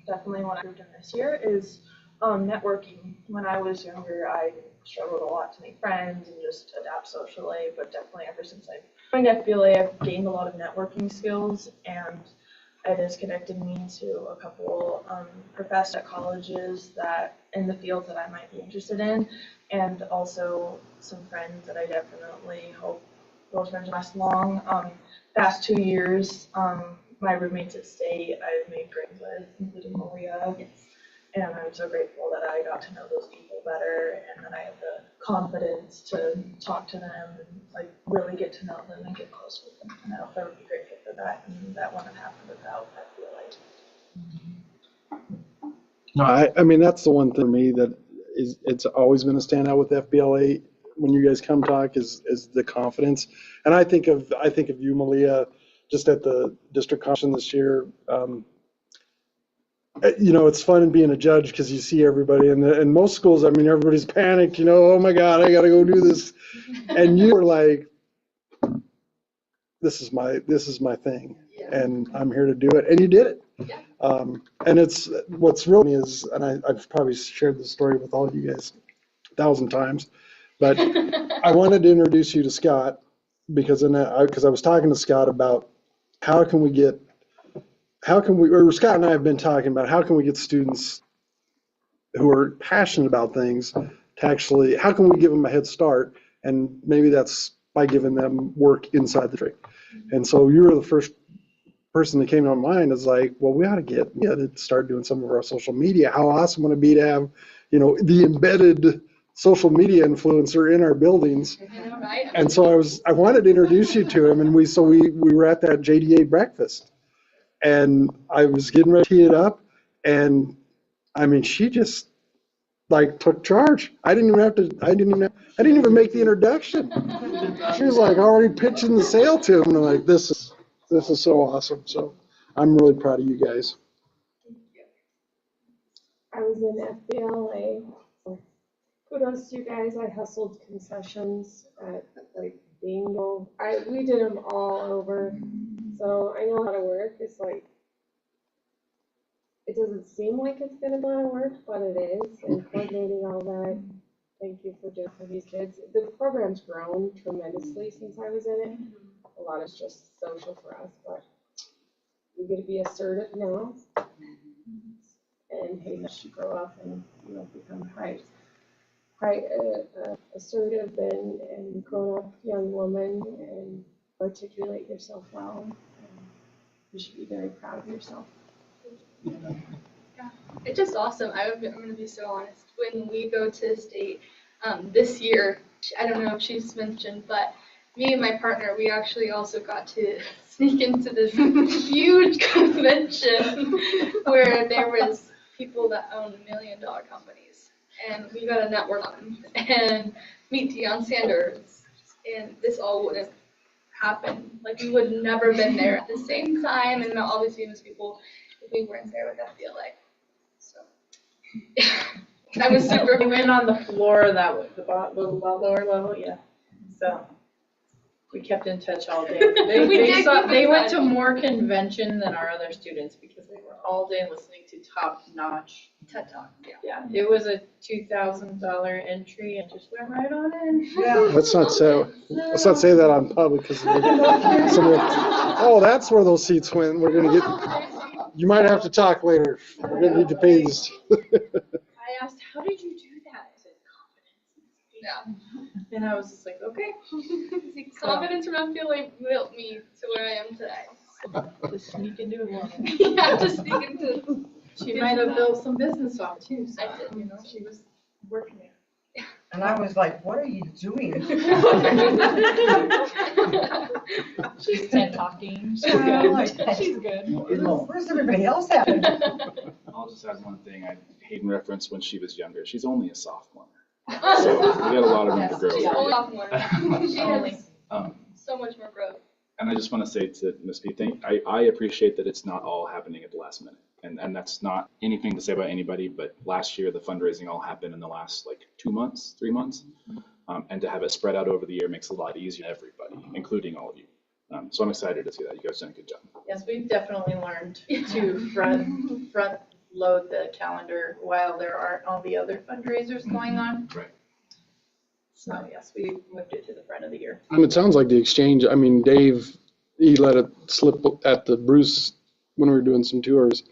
definitely what I've done this year is networking. When I was younger, I struggled a lot to make friends and just adapt socially, but definitely ever since I joined FBLA, I've gained a lot of networking skills, and it has connected me to a couple professors at colleges that in the fields that I might be interested in, and also some friends that I definitely hope those friends last long. Past 2 years, my roommates at state I've made friends with, including Maria, and I'm so grateful that I got to know those people better, and that I have the confidence to talk to them and like really get to know them and get close with them. And I hope I would be grateful for that, and that wouldn't have happened without FBLA. No, I mean, that's the one thing for me that it's always been a standout with FBLA when you guys come talk is the confidence. And I think of you, Malia, just at the district convention this year. It's fun being a judge because you see everybody, and most schools, I mean, everybody's panicked, oh my God, I got to go do this. And you were like, this is my thing, and I'm here to do it. And you did it. And it's what's really is, and I've probably shared this story with all of you guys 1,000 times, but I wanted to introduce you to Scott because I was talking to Scott about how can we, or Scott and I have been talking about how can we get students who are passionate about things to actually, how can we give them a head start? And maybe that's by giving them work inside the district. And so you were the first person that came to my mind is like, well, we ought to start doing some of our social media. How awesome would it be to have, the embedded social media influencer in our buildings? And so I wanted to introduce you to him, and we were at that JDA breakfast, and I was getting ready to tee it up, and I mean, she just like took charge. I didn't even make the introduction. She was like already pitching the sale to him, and I'm like, this is so awesome. So I'm really proud of you guys. I was in FBLA. Kudos to you guys. I hustled concessions at like bingo. We did them all over. So I know how to work. It's like, it doesn't seem like it's been a lot of work, but it is. And coordinating all that. Thank you for doing for these kids. The program's grown tremendously since I was in it. A lot is just social for us, but we get to be assertive now. And hey, should grow up and become quite assertive and grown up young woman and articulate yourself well. You should be very proud of yourself. It's just awesome. I'm gonna be so honest. When we go to state this year, I don't know if she's mentioned, but me and my partner, we actually also got to sneak into this huge convention where there was people that own $1 million companies, and we got to network on and meet Deion Sanders, and this all would have happened. Like we would never been there at the same time and met all these famous people if we weren't there with FBLA. So that was super. We went on the floor that was the lower level, yeah. So we kept in touch all day. They went to more convention than our other students because they were all day listening to top-notch TED Talk. Yeah, it was a $2,000 entry and just went right on in. Yeah. Let's not say that on public because oh, that's where those seats went. We're gonna get. You might have to talk later. We're gonna need to pay these. I asked, how did you do that? I said, confidence. Yeah. And I was just like, okay. Confidence from FBLA built me to where I am today. Just sneak into it. Yeah, just sneak into it. She might have built some business off too, so, I did. you know, she was working it. And I was like, what are you doing? She's TED talking. She's Yeah, good. like that. She's good. Where's everybody else at? I'll just add one thing. Hayden referenced when she was younger. She's only a sophomore. So we got a lot of room to grow. She's only sophomore. She has Um, so much more growth. And I just want to say to Ms. P, I appreciate that it's not all happening at the last minute. And that's not anything to say about anybody, but last year the fundraising all happened in the last like 2 months, 3 months. And to have it spread out over the year makes it a lot easier for everybody, including all of you. So I'm excited to see that. You guys done a good job. Yes, we've definitely learned to front load the calendar while there aren't all the other fundraisers going on. Right. So yes, we moved it to the front of the year. And it sounds like the exchange. I mean, Dave, he let it slip at the Bruce when we were doing some tours.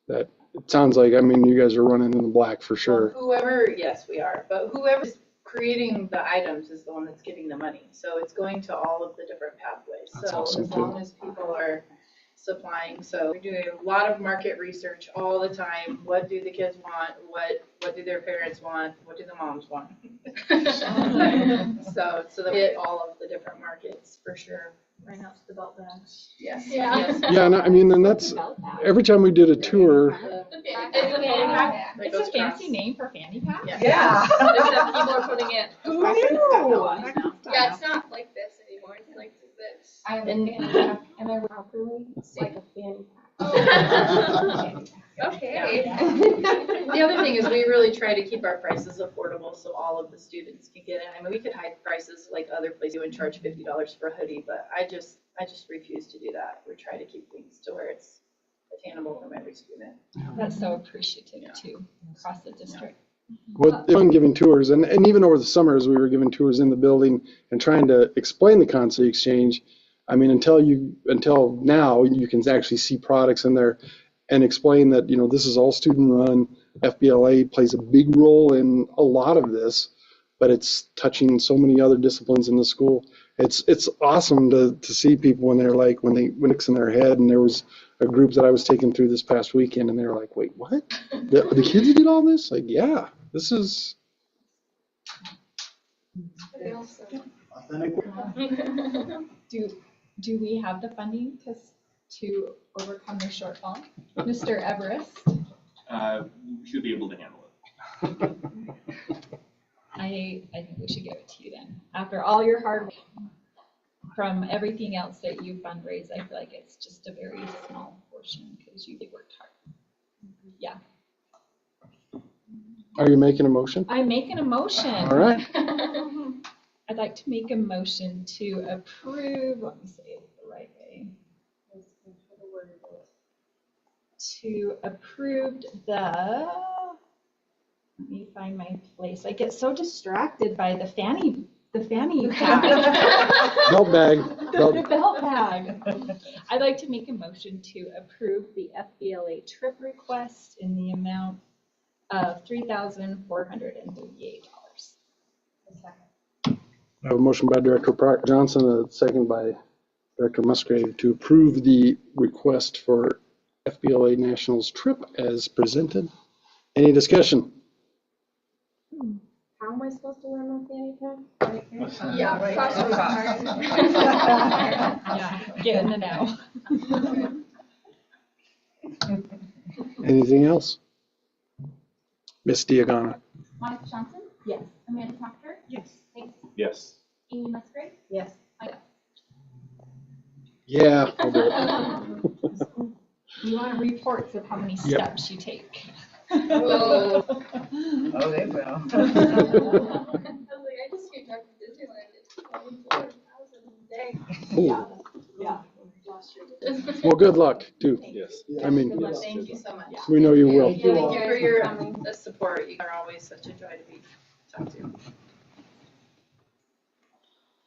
That it sounds like. I mean, you guys are running in the black for sure. Well, whoever, yes, we are, but whoever's creating the items is the one that's getting the money. So it's going to all of the different pathways. That's So awesome, as long as people are supplying, so we're doing a lot of market research all the time. What do the kids want? What do their parents want? What do the moms want? So that we hit all of the different markets for sure. Right now it's the belt bags. Yes. Yeah. Yes. Yeah, and I mean, and that's every time we did a tour. It's a fancy name for fanny pack. Yeah. People are putting it. Who Yeah, it's not like this anymore. It's like this. I have a fanny pack, and I properly, it's like a fanny pack. Okay. The other thing is we really try to keep our prices affordable so all of the students can get in. I mean, we could hide prices like other places and charge $50 for a hoodie, but I just refuse to do that. We try to keep things to where it's attainable from every student. That's so appreciative too, across the district. What I'm giving tours, and even over the summers, we were giving tours in the building and trying to explain the concept exchange. I mean, until now, you can actually see products in there and explain that, you know, this is all student run. FBLA plays a big role in a lot of this, but it's touching so many other disciplines in the school. It's awesome to see people when they mix in their head. And there was a group that I was taking through this past weekend, and they were like, wait, what? The kids did all this? Like, yeah, this is. Do we have the funding to overcome the shortfall? Mr. Everest? We should be able to handle it. I think we should give it to you then. After all your hard work, from everything else that you fundraise, I feel like it's just a very small portion because you worked hard. Yeah. Are you making a motion? I'm making a motion. All right. I'd like to make a motion to approve, let me say it the right way. To approve the, let me find my place. I get so distracted by the fanny pack. Belt bag. The belt bag. I'd like to make a motion to approve the FBLA trip request in the amount of $3,438. I have a motion by Director Johnson, a second by Director Musgrave to approve the request for FBLA Nationals trip as presented. Any discussion? How am I supposed to learn my fanny pack? Yeah, Yeah, get in the know. Anything else? Ms. Diagana? Monica Johnson? Yes. Amanda Proctor? Yes. Thanks. Yes. Amy Musgrave? Yes. Yeah, I'll do it. You want reports of how many Yep. steps you take. Oh. Oh, they will. I was like, I just came back from Disneyland. It's 24,000 a day. Ooh. Yeah. Well, good luck too. Yes. I mean, Good luck. Thank you so much. we know you will. Thank you all. Thank you for your the support. You are always such a joy to be talked to.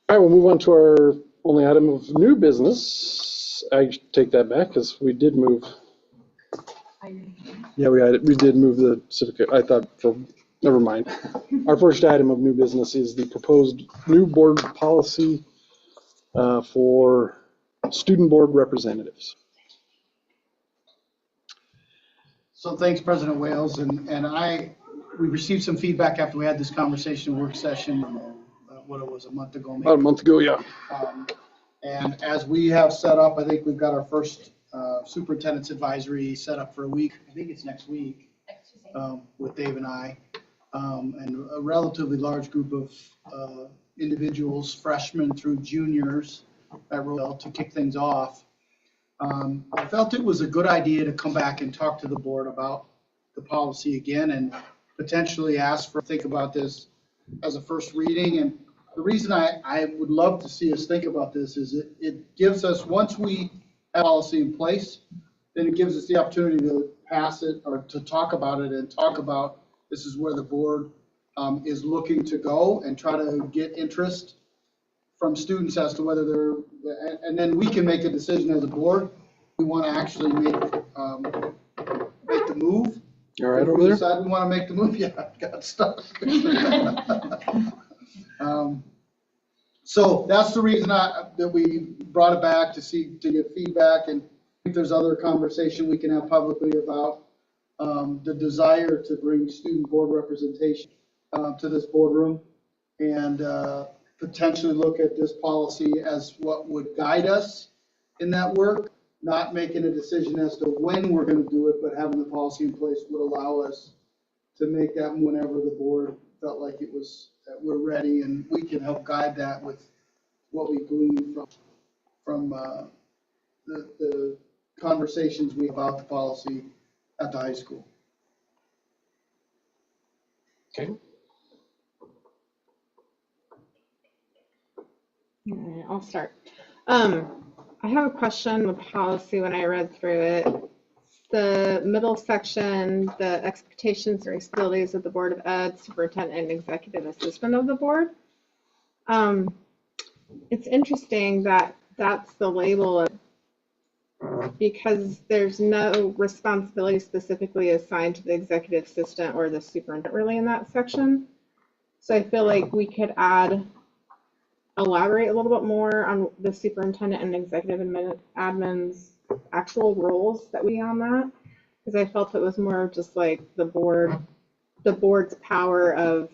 All right, we'll move on to our only item of new business. I take that back because we did move. Yeah, we did move the certificate. I thought never mind. Our first item of new business is the proposed new board policy for student board representatives. So thanks, President Wales, and we received some feedback after we had this conversation work session, what it was, a month ago. About a month ago, yeah. And as we have set up, I think we've got our first superintendent's advisory set up for a week. I think it's next week with Dave and I, and a relatively large group of individuals, freshmen through juniors at Rodell to kick things off. I felt it was a good idea to come back and talk to the board about the policy again and potentially ask for, think about this as a first reading. And the reason I would love to see us think about this is it gives us, once we have policy in place, then it gives us the opportunity to pass it or to talk about it and talk about this is where the board is looking to go and try to get interest from students as to whether they're, and then we can make a decision as a board. We want to actually make the move. All right, If over we there. decide we want to make the move, yeah, got stuck. So that's the reason that we brought it back to get feedback, and if there's other conversation we can have publicly about the desire to bring student board representation to this boardroom, and potentially look at this policy as what would guide us in that work, not making a decision as to when we're going to do it, but having the policy in place would allow us to make that whenever the board felt like it was, that we're ready, and we can help guide that with what we glean from the conversations we have about the policy at the high school. Okay. All right, I'll start. I have a question with policy when I read through it. The middle section, the expectations and responsibilities of the Board of Ed, superintendent and executive assistant of the board. It's interesting that that's the label of, because there's no responsibility specifically assigned to the executive assistant or the superintendent really in that section. So I feel like we could elaborate a little bit more on the superintendent and executive admin's actual roles that we on that, because I felt it was more just like the board's power of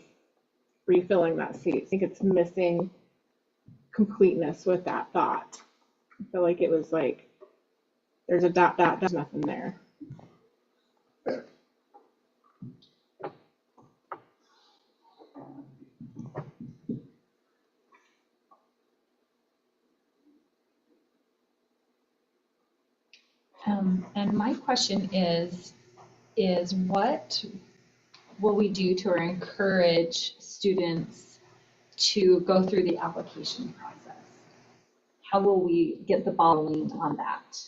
refilling that seat. I think it's missing completeness with that thought. I feel like it was like there's a dot, there's nothing there. And my question is what will we do to encourage students to go through the application process? How will we get the ball rolling on that?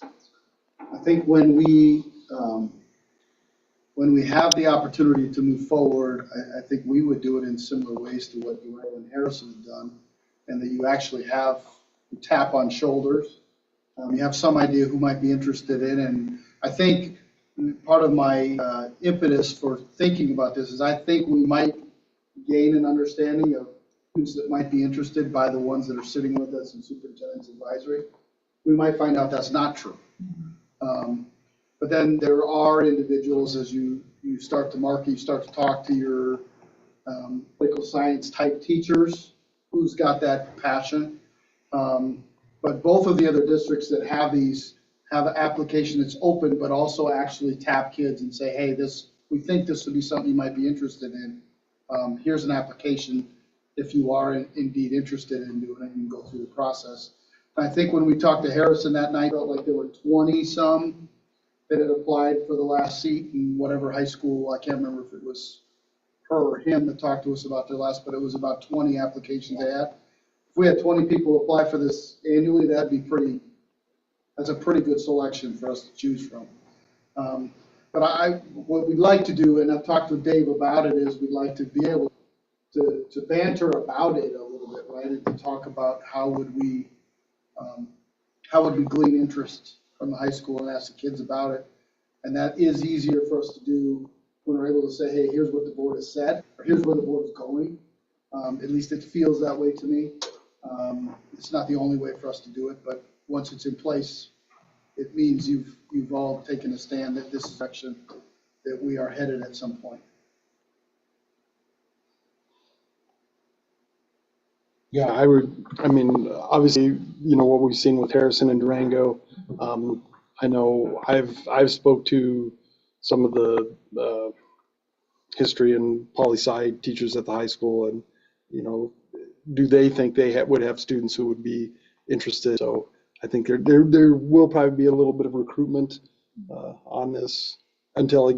I think when we have the opportunity to move forward, I think we would do it in similar ways to what Durrell and Harrison have done, and that you actually have tap on shoulders. You have some idea who might be interested in, and I think part of my impetus for thinking about this is I think we might gain an understanding of students that might be interested by the ones that are sitting with us in superintendent's advisory. we might find out that's not true. But then there are individuals, as you start to market, you start to talk to your political science type teachers, who's got that passion. But both of the other districts that have these have an application that's open, but also actually tap kids and say, hey, we think this would be something you might be interested in. Here's an application if you are indeed interested in doing it and go through the process. And I think when we talked to Harrison that night, felt like there were 20-some that had applied for the last seat in whatever high school. I can't remember if it was her or him that talked to us about their last, but it was about 20 applications they had. If we had 20 people apply for this annually, that's a pretty good selection for us to choose from. But what we'd like to do, and I've talked with Dave about it, is we'd like to be able to banter about it a little bit, right? And to talk about how would we glean interest from the high school and ask the kids about it. And that is easier for us to do when we're able to say, hey, here's what the board has said, or here's where the board is going. At least it feels that way to me. It's not the only way for us to do it, but once it's in place, it means you've all taken a stand that this is the direction that we are headed at some point. Yeah, obviously, what we've seen with Harrison and Durango. I know I've spoke to some of the history and poli-sci teachers at the high school, and do they think they would have students who would be interested? So I think there will probably be a little bit of recruitment on this until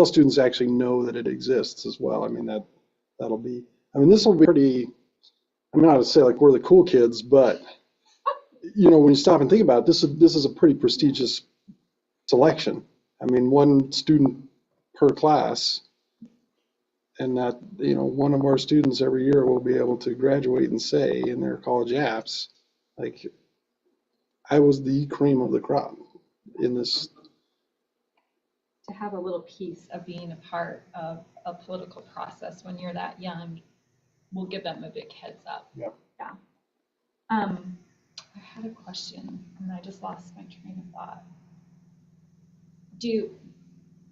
students actually know that it exists as well. This will be pretty. I'm not to say like we're the cool kids, but when you stop and think about it, this is a pretty prestigious selection. One student per class, and that one of our students every year will be able to graduate and say in their college apps, like, I was the cream of the crop in this. To have a little piece of being a part of a political process when you're that young will give them a big heads up. Yep. Yeah. I had a question and I just lost my train of thought. Do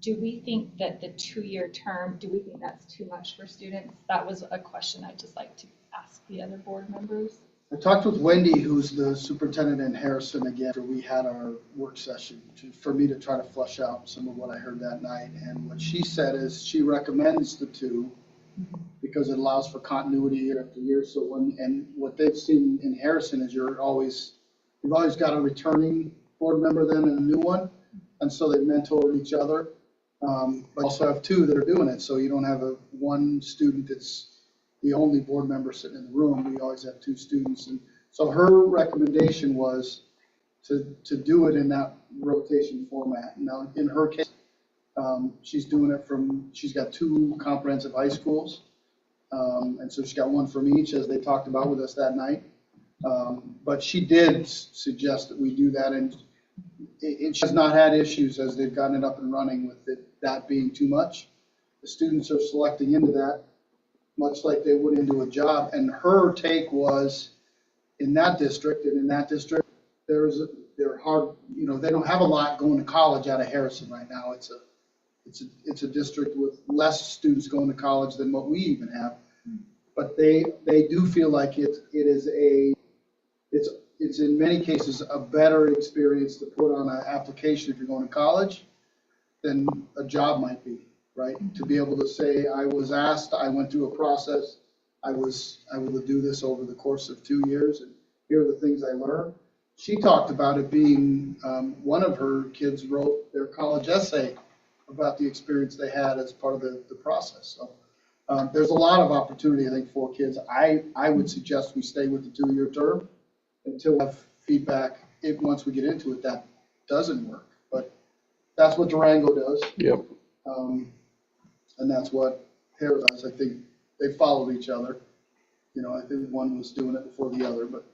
we think that the 2-year term, do we think that's too much for students? That was a question I'd just like to ask the other board members. I talked with Wendy, who's the superintendent in Harrison, again, after we had our work session, for me to try to flush out some of what I heard that night. And what she said is she recommends the 2 because it allows for continuity year after year. So what they've seen in Harrison is you've always got a returning board member then and a new one. And so they mentor each other. But also have 2 that are doing it. So you don't have one student that's the only board member sitting in the room. We always have 2 students. And so her recommendation was to do it in that rotation format. Now, in her case, she's doing it she's got 2 comprehensive high schools. And so she's got one from each, as they talked about with us that night. But she did suggest that we do that. And she has not had issues as they've gotten it up and running with that being too much. The students are selecting into that, much like they would into a job. And her take was, in that district, they're hard, they don't have a lot going to college out of Harrison right now. It's a district with less students going to college than what we even have. But they do feel like it's in many cases a better experience to put on an application if you're going to college than a job might be, right? To be able to say, I was asked, I went through a process, I was able to do this over the course of 2 years, and here are the things I learned. She talked about it being, one of her kids wrote their college essay about the experience they had as part of the process. So there's a lot of opportunity, I think, for kids. I would suggest we stay with the 2-year term until we have feedback. If once we get into it, that doesn't work. But that's what Durango does. Yep. And that's what Harris does. I think they followed each other. I think one was doing it before the other, but.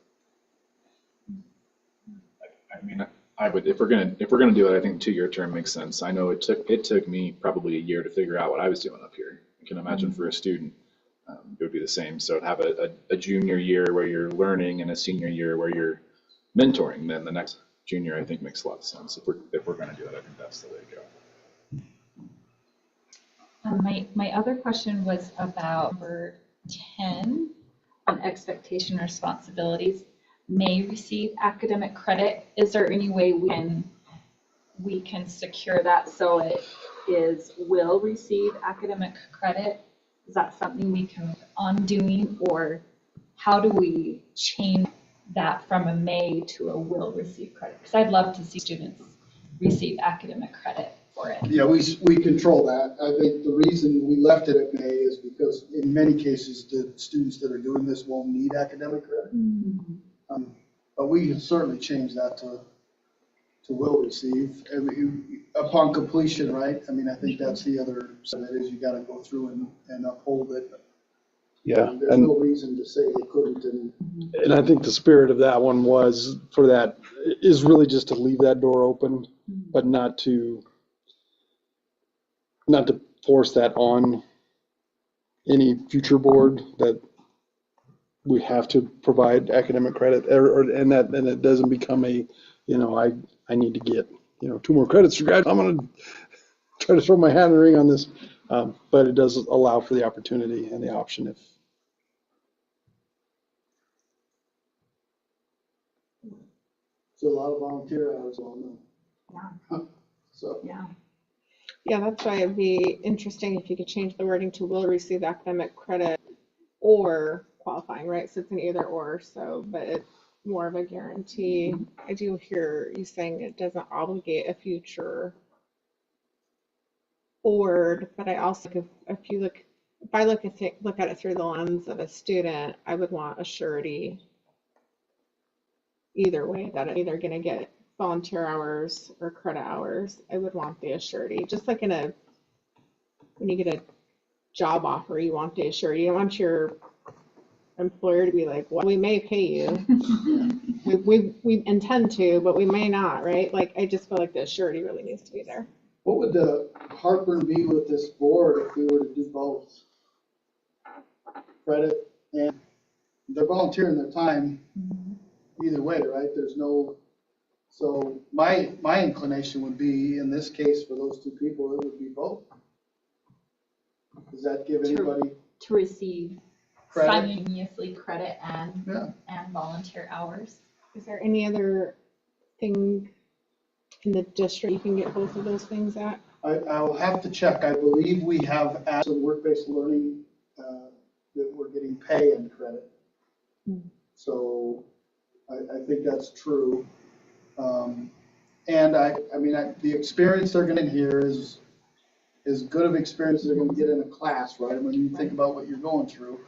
I would, if we're gonna do it, I think 2-year term makes sense. I know it took me probably a year to figure out what I was doing up here. I can imagine for a student, it would be the same. So have a junior year where you're learning and a senior year where you're mentoring, then the next junior, I think, makes a lot of sense. If we're going to do that, I think that's the way to go. My other question was about number 10 on expectation and responsibilities. May receive academic credit. Is there any way we can secure that so it will receive academic credit? Is that something we can work on doing, or how do we change that from a may to a will receive credit? Because I'd love to see students receive academic credit for it. Yeah, we control that. I think the reason we left it at May is because in many cases, the students that are doing this won't need academic credit. But we can certainly change that to will receive upon completion, right? I mean, I think that's the other side of it is you got to go through and uphold it. Yeah. There's no reason to say they couldn't. And I think the spirit of that one was for that is really just to leave that door open, but not to force that on any future board that we have to provide academic credit and it doesn't become a, I need to get, 2 more credits to graduate. I'm going to try to throw my hat in the ring on this. But it does allow for the opportunity and the option if. So a lot of volunteer hours on them. Yeah. So. Yeah. Yeah, that's why it'd be interesting if you could change the wording to will receive academic credit or qualifying, right? So it's an either or, but it's more of a guarantee. I do hear you saying it doesn't obligate a future board, but I also, if I look at it through the lens of a student, I would want a surety either way, that I'm either going to get volunteer hours or credit hours. I would want the assurity, just like when you get a job offer, you want the assurity. You don't want your employer to be like, well, we may pay you. we intend to, but we may not, right? Like, I just feel like the assurity really needs to be there. What would the heartburn be with this board if we were to do both? Credit and they're volunteering their time either way, right? So my inclination would be, in this case, for those 2 people, it would be both. Does that give anybody? To receive credit? Simultaneously credit and volunteer hours. Is there any other thing in the district you can get both of those things at? I'll have to check. I believe we have added some work-based learning that we're getting pay and credit. So I think that's true. And the experience they're going to hear is as good of experience as they're going to get in a class, right? When you think about what you're going through,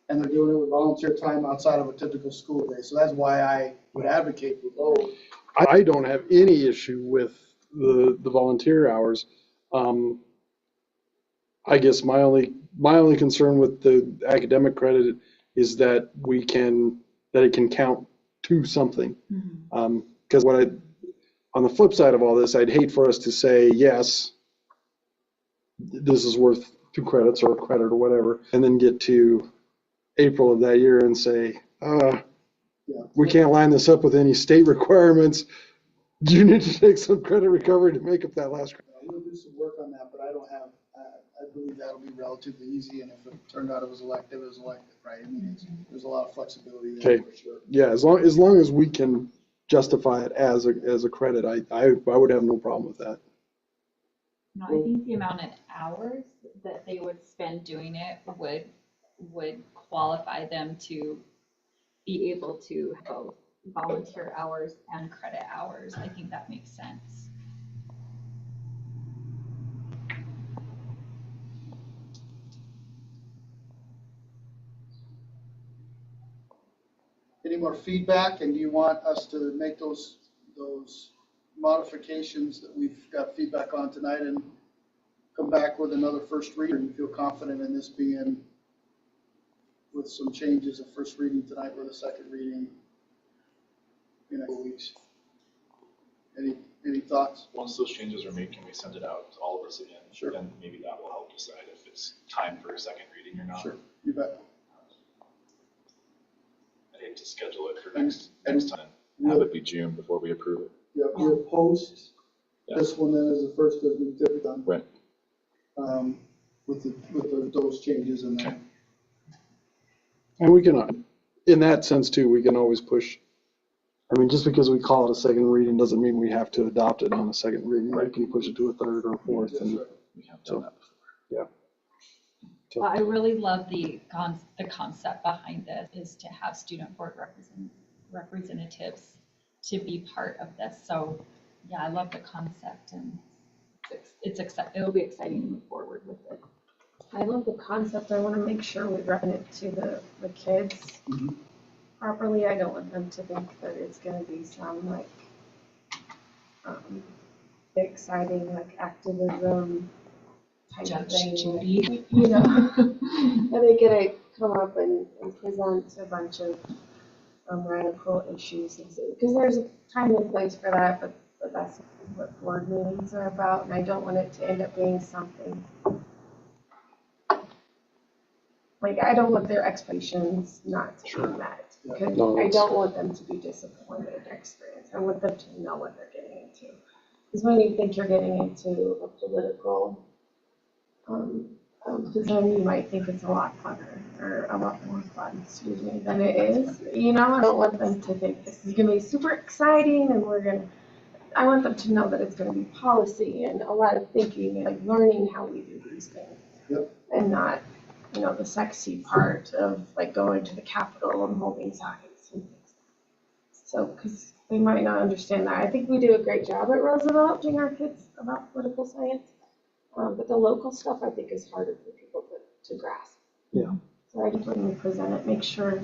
and they're doing it with volunteer time outside of a typical school day. So that's why I would advocate for both. I don't have any issue with the volunteer hours. I guess my only concern with the academic credit is that it can count to something. Because on the flip side of all this, I'd hate for us to say, yes, this is worth 2 credits or a credit or whatever, and then get to April of that year and say, we can't line this up with any state requirements. Do you need to take some credit recovery to make up that last credit? We'll do some work on that, but I believe that'll be relatively easy, and if it turned out it was elective, right? I mean, there's a lot of flexibility there for sure. Yeah, as long as we can justify it as a credit, I would have no problem with that. No, I think the amount of hours that they would spend doing it would qualify them to be able to have both volunteer hours and credit hours. I think that makes sense. Any more feedback, and do you want us to make those modifications that we've got feedback on tonight and come back with another first reading? Do you feel confident in this being with some changes of first reading tonight with a second reading in a couple weeks? Any thoughts? Once those changes are made, can we send it out to all of us again? Sure. And maybe that will help decide if it's time for a second reading or not. Sure, you bet. I hate to schedule it for next time. have it be June before we approve it. Yeah, we'll post Yeah. this one then as the first as we've typically done. Right. With those changes in there. And we can, in that sense too, we can always push. I mean, just because we call it a second reading doesn't mean we have to adopt it on a second reading. We can push it to a third or fourth. That's And right. We have done that before. so, Well, I really love the concept behind this is to have student board representatives to be part of this. So, yeah, I love the concept and it'll be exciting to move forward with it. I love the concept. I want to make sure we run it to the kids properly. I don't want them to think that it's going to be some like exciting like activism type of Judge thing. Judy. You know, and they get to come up and present a bunch of radical issues. Because there's a time and place for that, but that's what board meetings are about. And I don't want it to end up being something like, I don't want their expectations not to be met. Because I don't want them to be disappointed in their experience. I want them to know what they're getting into. Because when you think you're getting into a political position, you might think it's a lot funner, or a lot more fun, than it is. You know, I don't want them to think this is gonna be super exciting and I want them to know that it's gonna be policy and a lot of thinking and like learning how we do these things. Yep. And not, you know, the sexy part of like going to the Capitol and holding signs and things. So, because they might not understand that. I think we do a great job at Roosevelt teaching our kids about political science. But the local stuff I think is harder for people to grasp. Yeah. So I just when we present it, make sure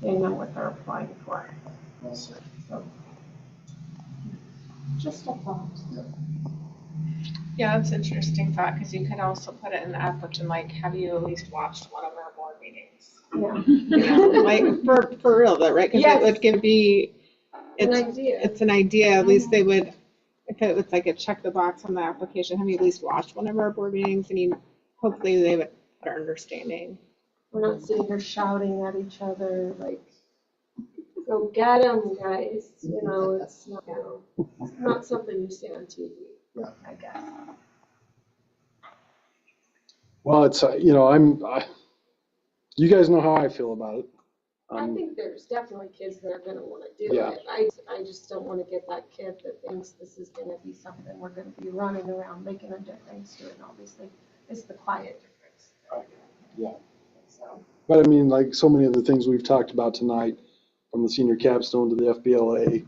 they know what they're applying for. Well said. So, just a thought. Yeah, that's an interesting thought, because you could also put it in the effort and like, have you at least watched one of our board meetings? Yeah. You know, like for real though, right? Because Yes. it would be, An idea. it's an idea, at least they would, if it was like a check the box on the application, have you at least watched one of our board meetings? And hopefully they would have an understanding. We're not sitting here shouting at each other like, go get 'em, guys. You know, it's not something you see on TV. Yeah. I guess. well, it's, you guys know how I feel about it. I think there's definitely kids that are gonna wanna do Yeah. it. I just don't wanna get that kid that thinks this is gonna be something we're gonna be running around making a difference to, and obviously, it's the quiet difference. Yeah. So, But I mean, like so many of the things we've talked about tonight, from the senior capstone to the FBLA,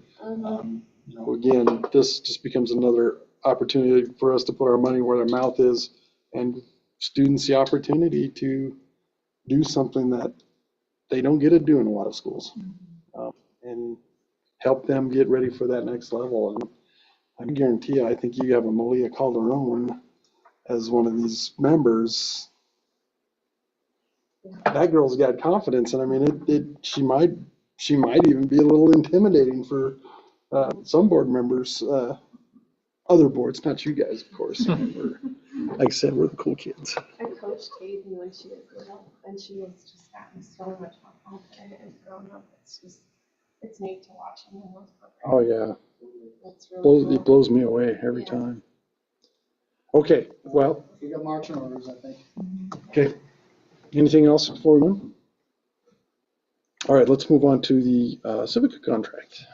again, this just becomes another opportunity for us to put our money where our mouth is and students the opportunity to do something that they don't get to do in a lot of schools, and help them get ready for that next level. And I guarantee you, I think you have a Malia Calderon as one of these members. That girl's got confidence, and I mean, she might even be a little intimidating for some board members, other boards, not you guys, of course. Like I said, we're the cool kids. I coached Hayden when she was little, and she has just gotten so much more confident and grown up. It's neat to watch them in those programs. Oh, yeah. It's really cool. It blows me away every time. Okay, well, We got marching orders, I think. okay. Anything else before we move? All right, let's move on to the Civica contract.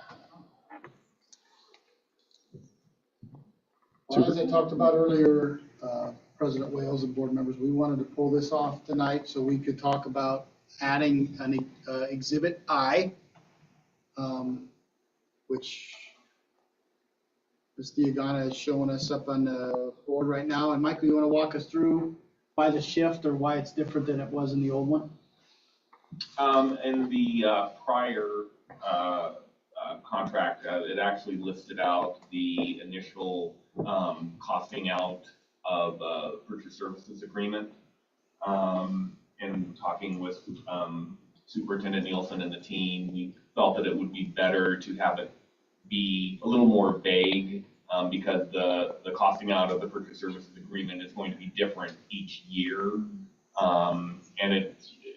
Well, as I talked about earlier, President Wales and board members, we wanted to pull this off tonight so we could talk about adding an Exhibit I, which Ms. Diagana is showing us up on the board right now. And Michael, you want to walk us through why the shift or why it's different than it was in the old one? In the prior contract, it actually listed out the initial costing out of purchase services agreement. And talking with Superintendent Nielsen and the team, we felt that it would be better to have it be a little more vague, because the costing out of the purchase services agreement is going to be different each year. And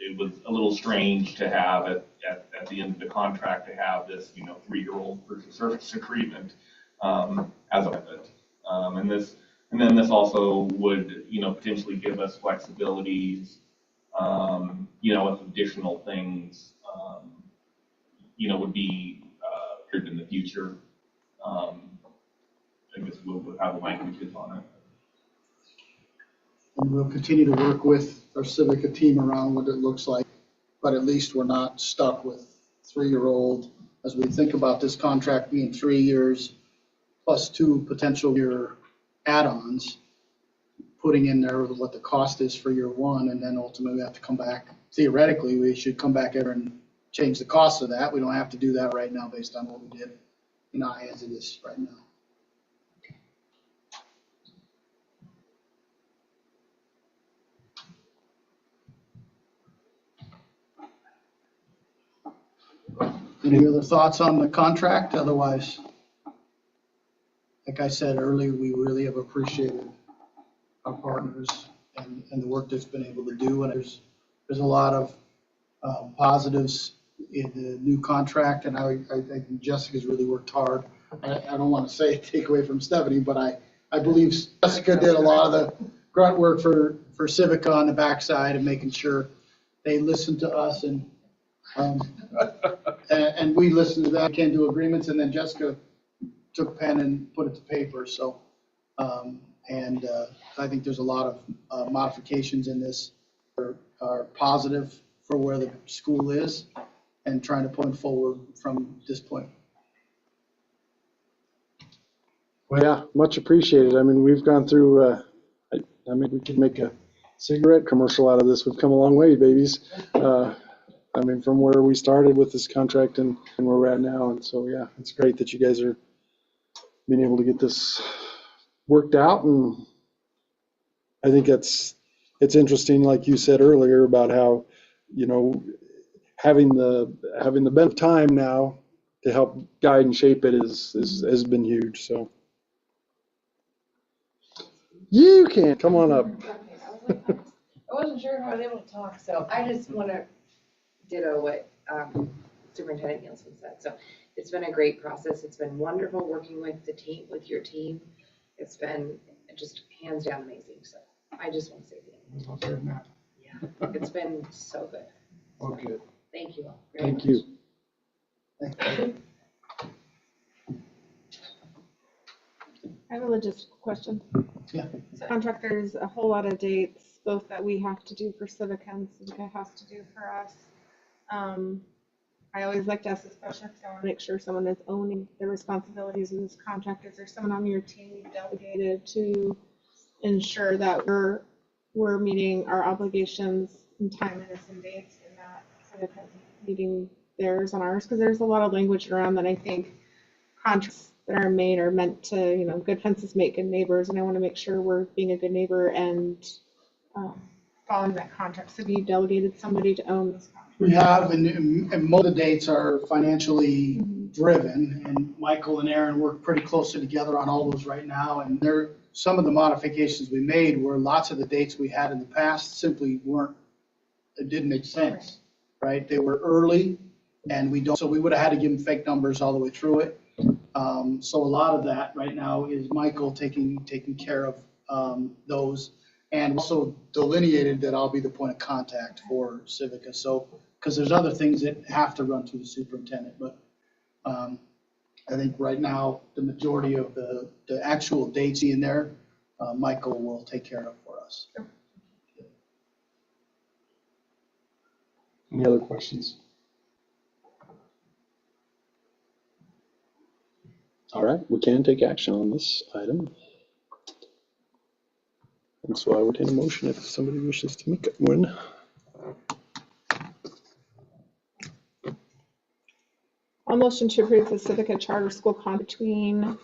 it was a little strange to have at the end of the contract to have this, 3-year-old versus service agreement as a method. And then this also would, potentially give us flexibilities, with additional things, would be in the future. I guess we'll have the languages on it. And we'll continue to work with our Civica team around what it looks like, but at least we're not stuck with 3-year-old. As we think about this contract being 3 years plus 2 potential year add-ons, putting in there what the cost is for year 1, and then ultimately we have to come back. Theoretically, we should come back ever and change the cost of that. We don't have to do that right now based on what we did as it is right now. Any other thoughts on the contract? Otherwise, like I said earlier, we really have appreciated our partners and the work that's been able to do. And there's a lot of positives in the new contract, and I think Jessica's really worked hard. I don't want to say take away from Stephanie, but I believe Jessica did a lot of the grunt work for Civica on the backside and making sure they listened to us and we listened to them, came to agreements, and then Jessica took pen and put it to paper. So, I think there's a lot of modifications in this that are positive for where the school is and trying to point forward from this point. Well, yeah, much appreciated. I mean, we've gone through, I mean, we could make a cigarette commercial out of this. We've come a long way, babies. I mean, from where we started with this contract and where we're at now. And so, yeah, it's great that you guys are being able to get this worked out. And I think it's interesting, like you said earlier, about how, having the bit of time now to help guide and shape it has been huge. So you can come on up. I wasn't sure if I was able to talk, so I just want to ditto what Superintendent Nielsen said. So it's been a great process. It's been wonderful working with your team. It's been just hands down amazing. So I just want to say that. Yeah, it's been so good. Okay. Thank you all. Thank you. I have a logistical question. Yeah. Contract, there's a whole lot of dates, both that we have to do for Civica and Civica has to do for us. I always like to ask this question because I want to make sure someone is owning the responsibilities of this contract. Is there someone on your team you've delegated to ensure that we're meeting our obligations in timeliness and dates, and that Civica's meeting theirs and ours? Because there's a lot of language around that I think contracts that are made are meant to, good fences make good neighbors, and I want to make sure we're being a good neighbor and following that contract. So you delegated somebody to own this contract? We have, and most of the dates are financially driven, and Michael and Aaron work pretty closely together on all those right now. And some of the modifications we made were lots of the dates we had in the past simply it didn't make sense, right? They were early, and so we would have had to give them fake numbers all the way through it. So a lot of that right now is Michael taking care of those, and also delineated that I'll be the point of contact for Civica. So, because there's other things that have to run through the superintendent, but I think right now the majority of the actual dates in there, Michael will take care of for us. Any other questions? All right, we can take action on this item. And so I would entertain a motion if somebody wishes to make one. I'll motion to approve the Civica Charter School contract between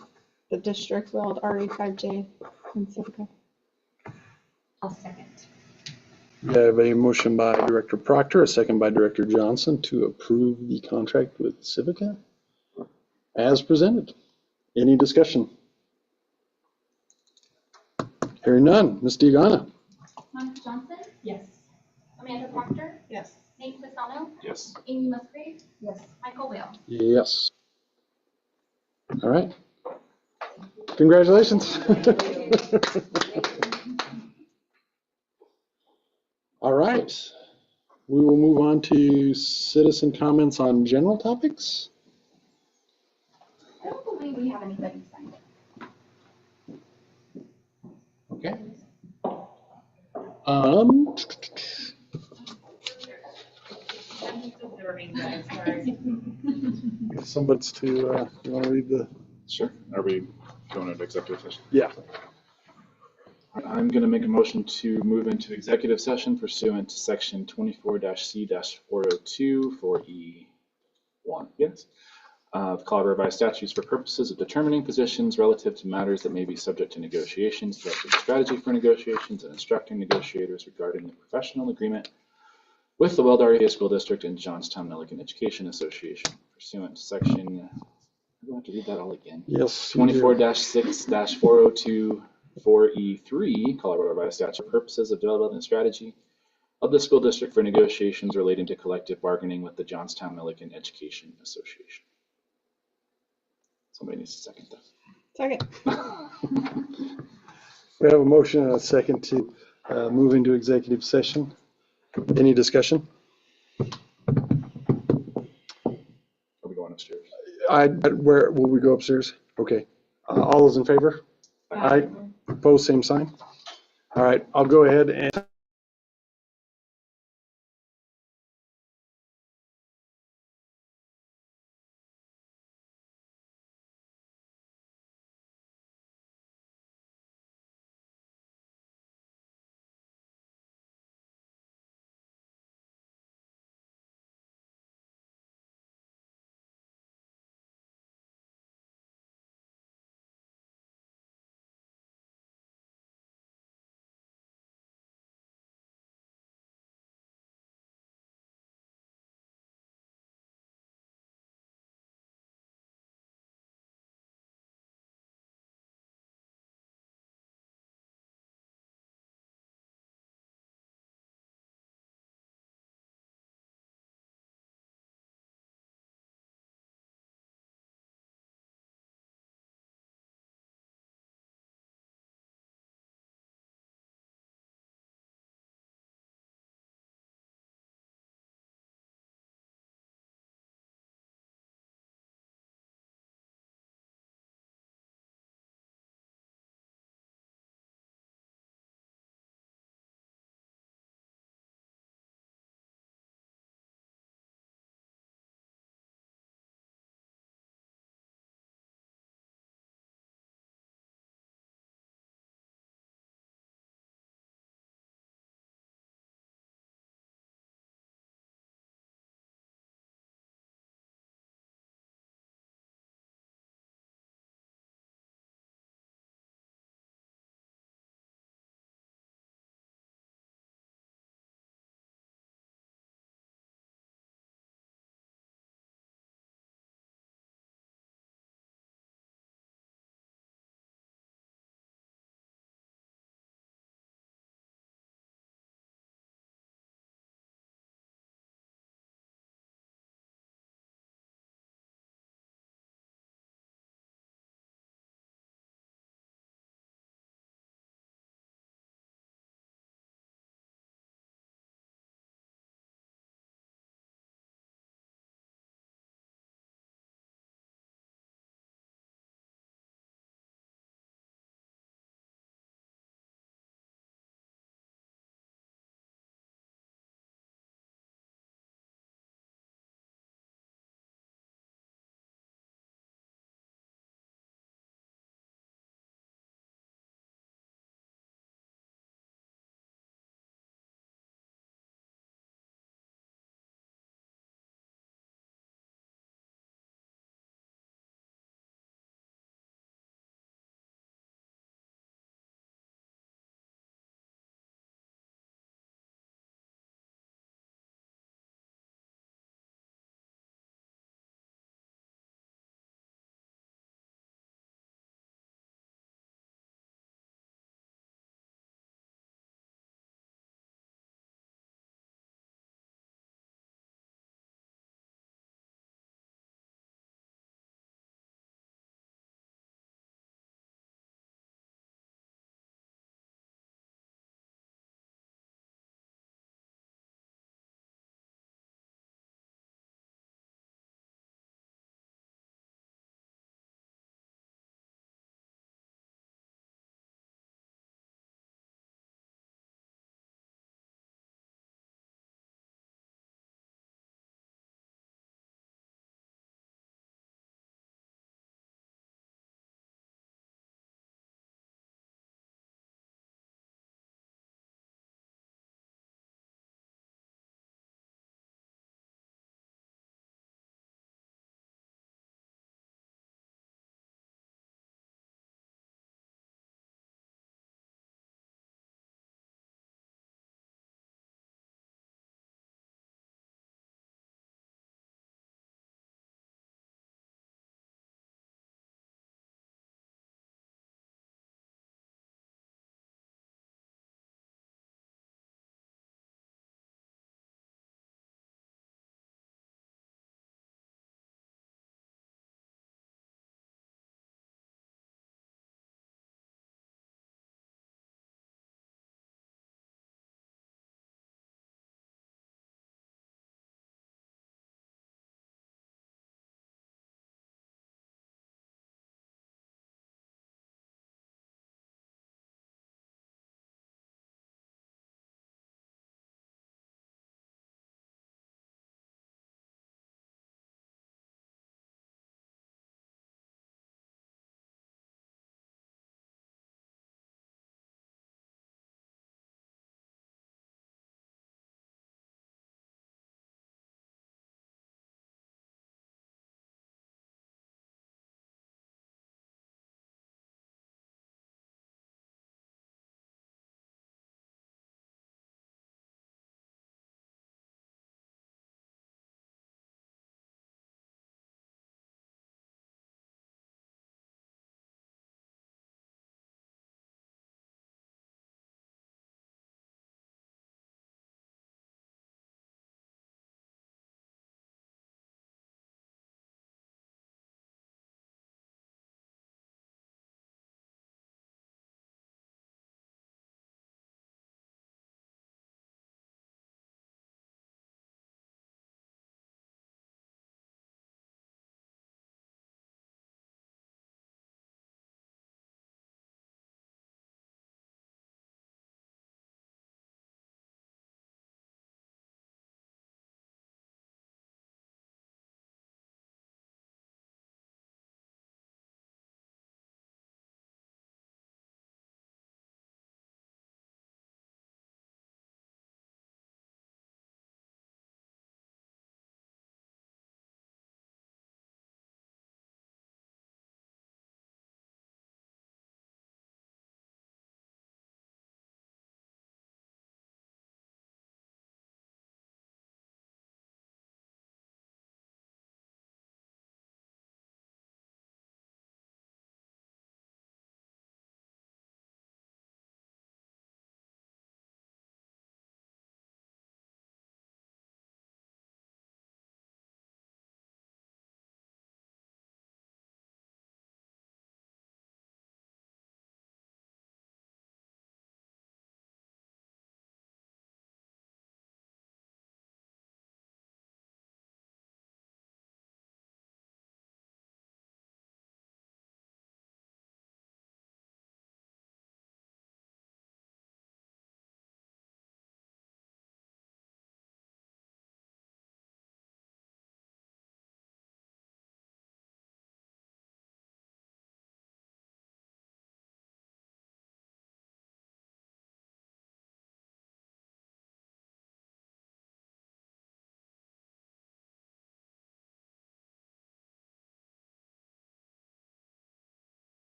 the district, Weld RA5J, and Civica. I'll second. We have a motion by Director Proctor, a second by Director Johnson to approve the contract with Civica as presented. Any discussion? Hearing none. Ms. Diagana. Monica Johnson? Yes. Amanda Proctor, Yes. Nate Fasano, Yes. Amy Musgrave, Yes. Michael Whale. Yes. All right. Congratulations. All right. We will move on to citizen comments on general topics. I don't believe we have anybody signed up. Okay. I'm just observing, guys, sorry. Somebody's to, you want to read the? Sure. Are we going into executive session? Yeah. I'm going to make a motion to move into executive session pursuant to section 24-C-402 for E1. Yes. Of Colorado Revised Statutes for purposes of determining positions relative to matters that may be subject to negotiations, directing strategy for negotiations, and instructing negotiators regarding the professional agreement with the Weld Area School District and Johnstown Milligan Education Association pursuant to section, I don't have to read that all again. Yes. you do. 24-6-402 4E3 Colorado Revised Statute for purposes of development strategy of the school district for negotiations relating to collective bargaining with the Johnstown Milligan Education Association. Somebody needs to second that. Second. We have a motion and a second to move into executive session. Any discussion? Are we going upstairs? Where will we go upstairs? Okay. All those in favor? Aye. Opposed, same sign. All right, I'll go ahead and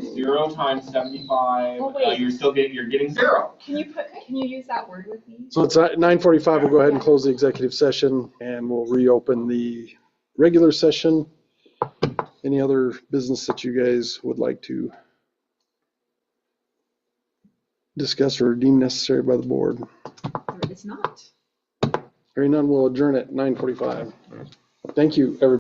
0 times 75, Oh, wait. you're getting 0. Can you use that word with me? So it's at 9:45. We'll go ahead and close the executive session and we'll reopen the regular session. Any other business that you guys would like to discuss or deem necessary by the board? It's not. Hearing none, we'll adjourn at 9:45. Thank you, everybody.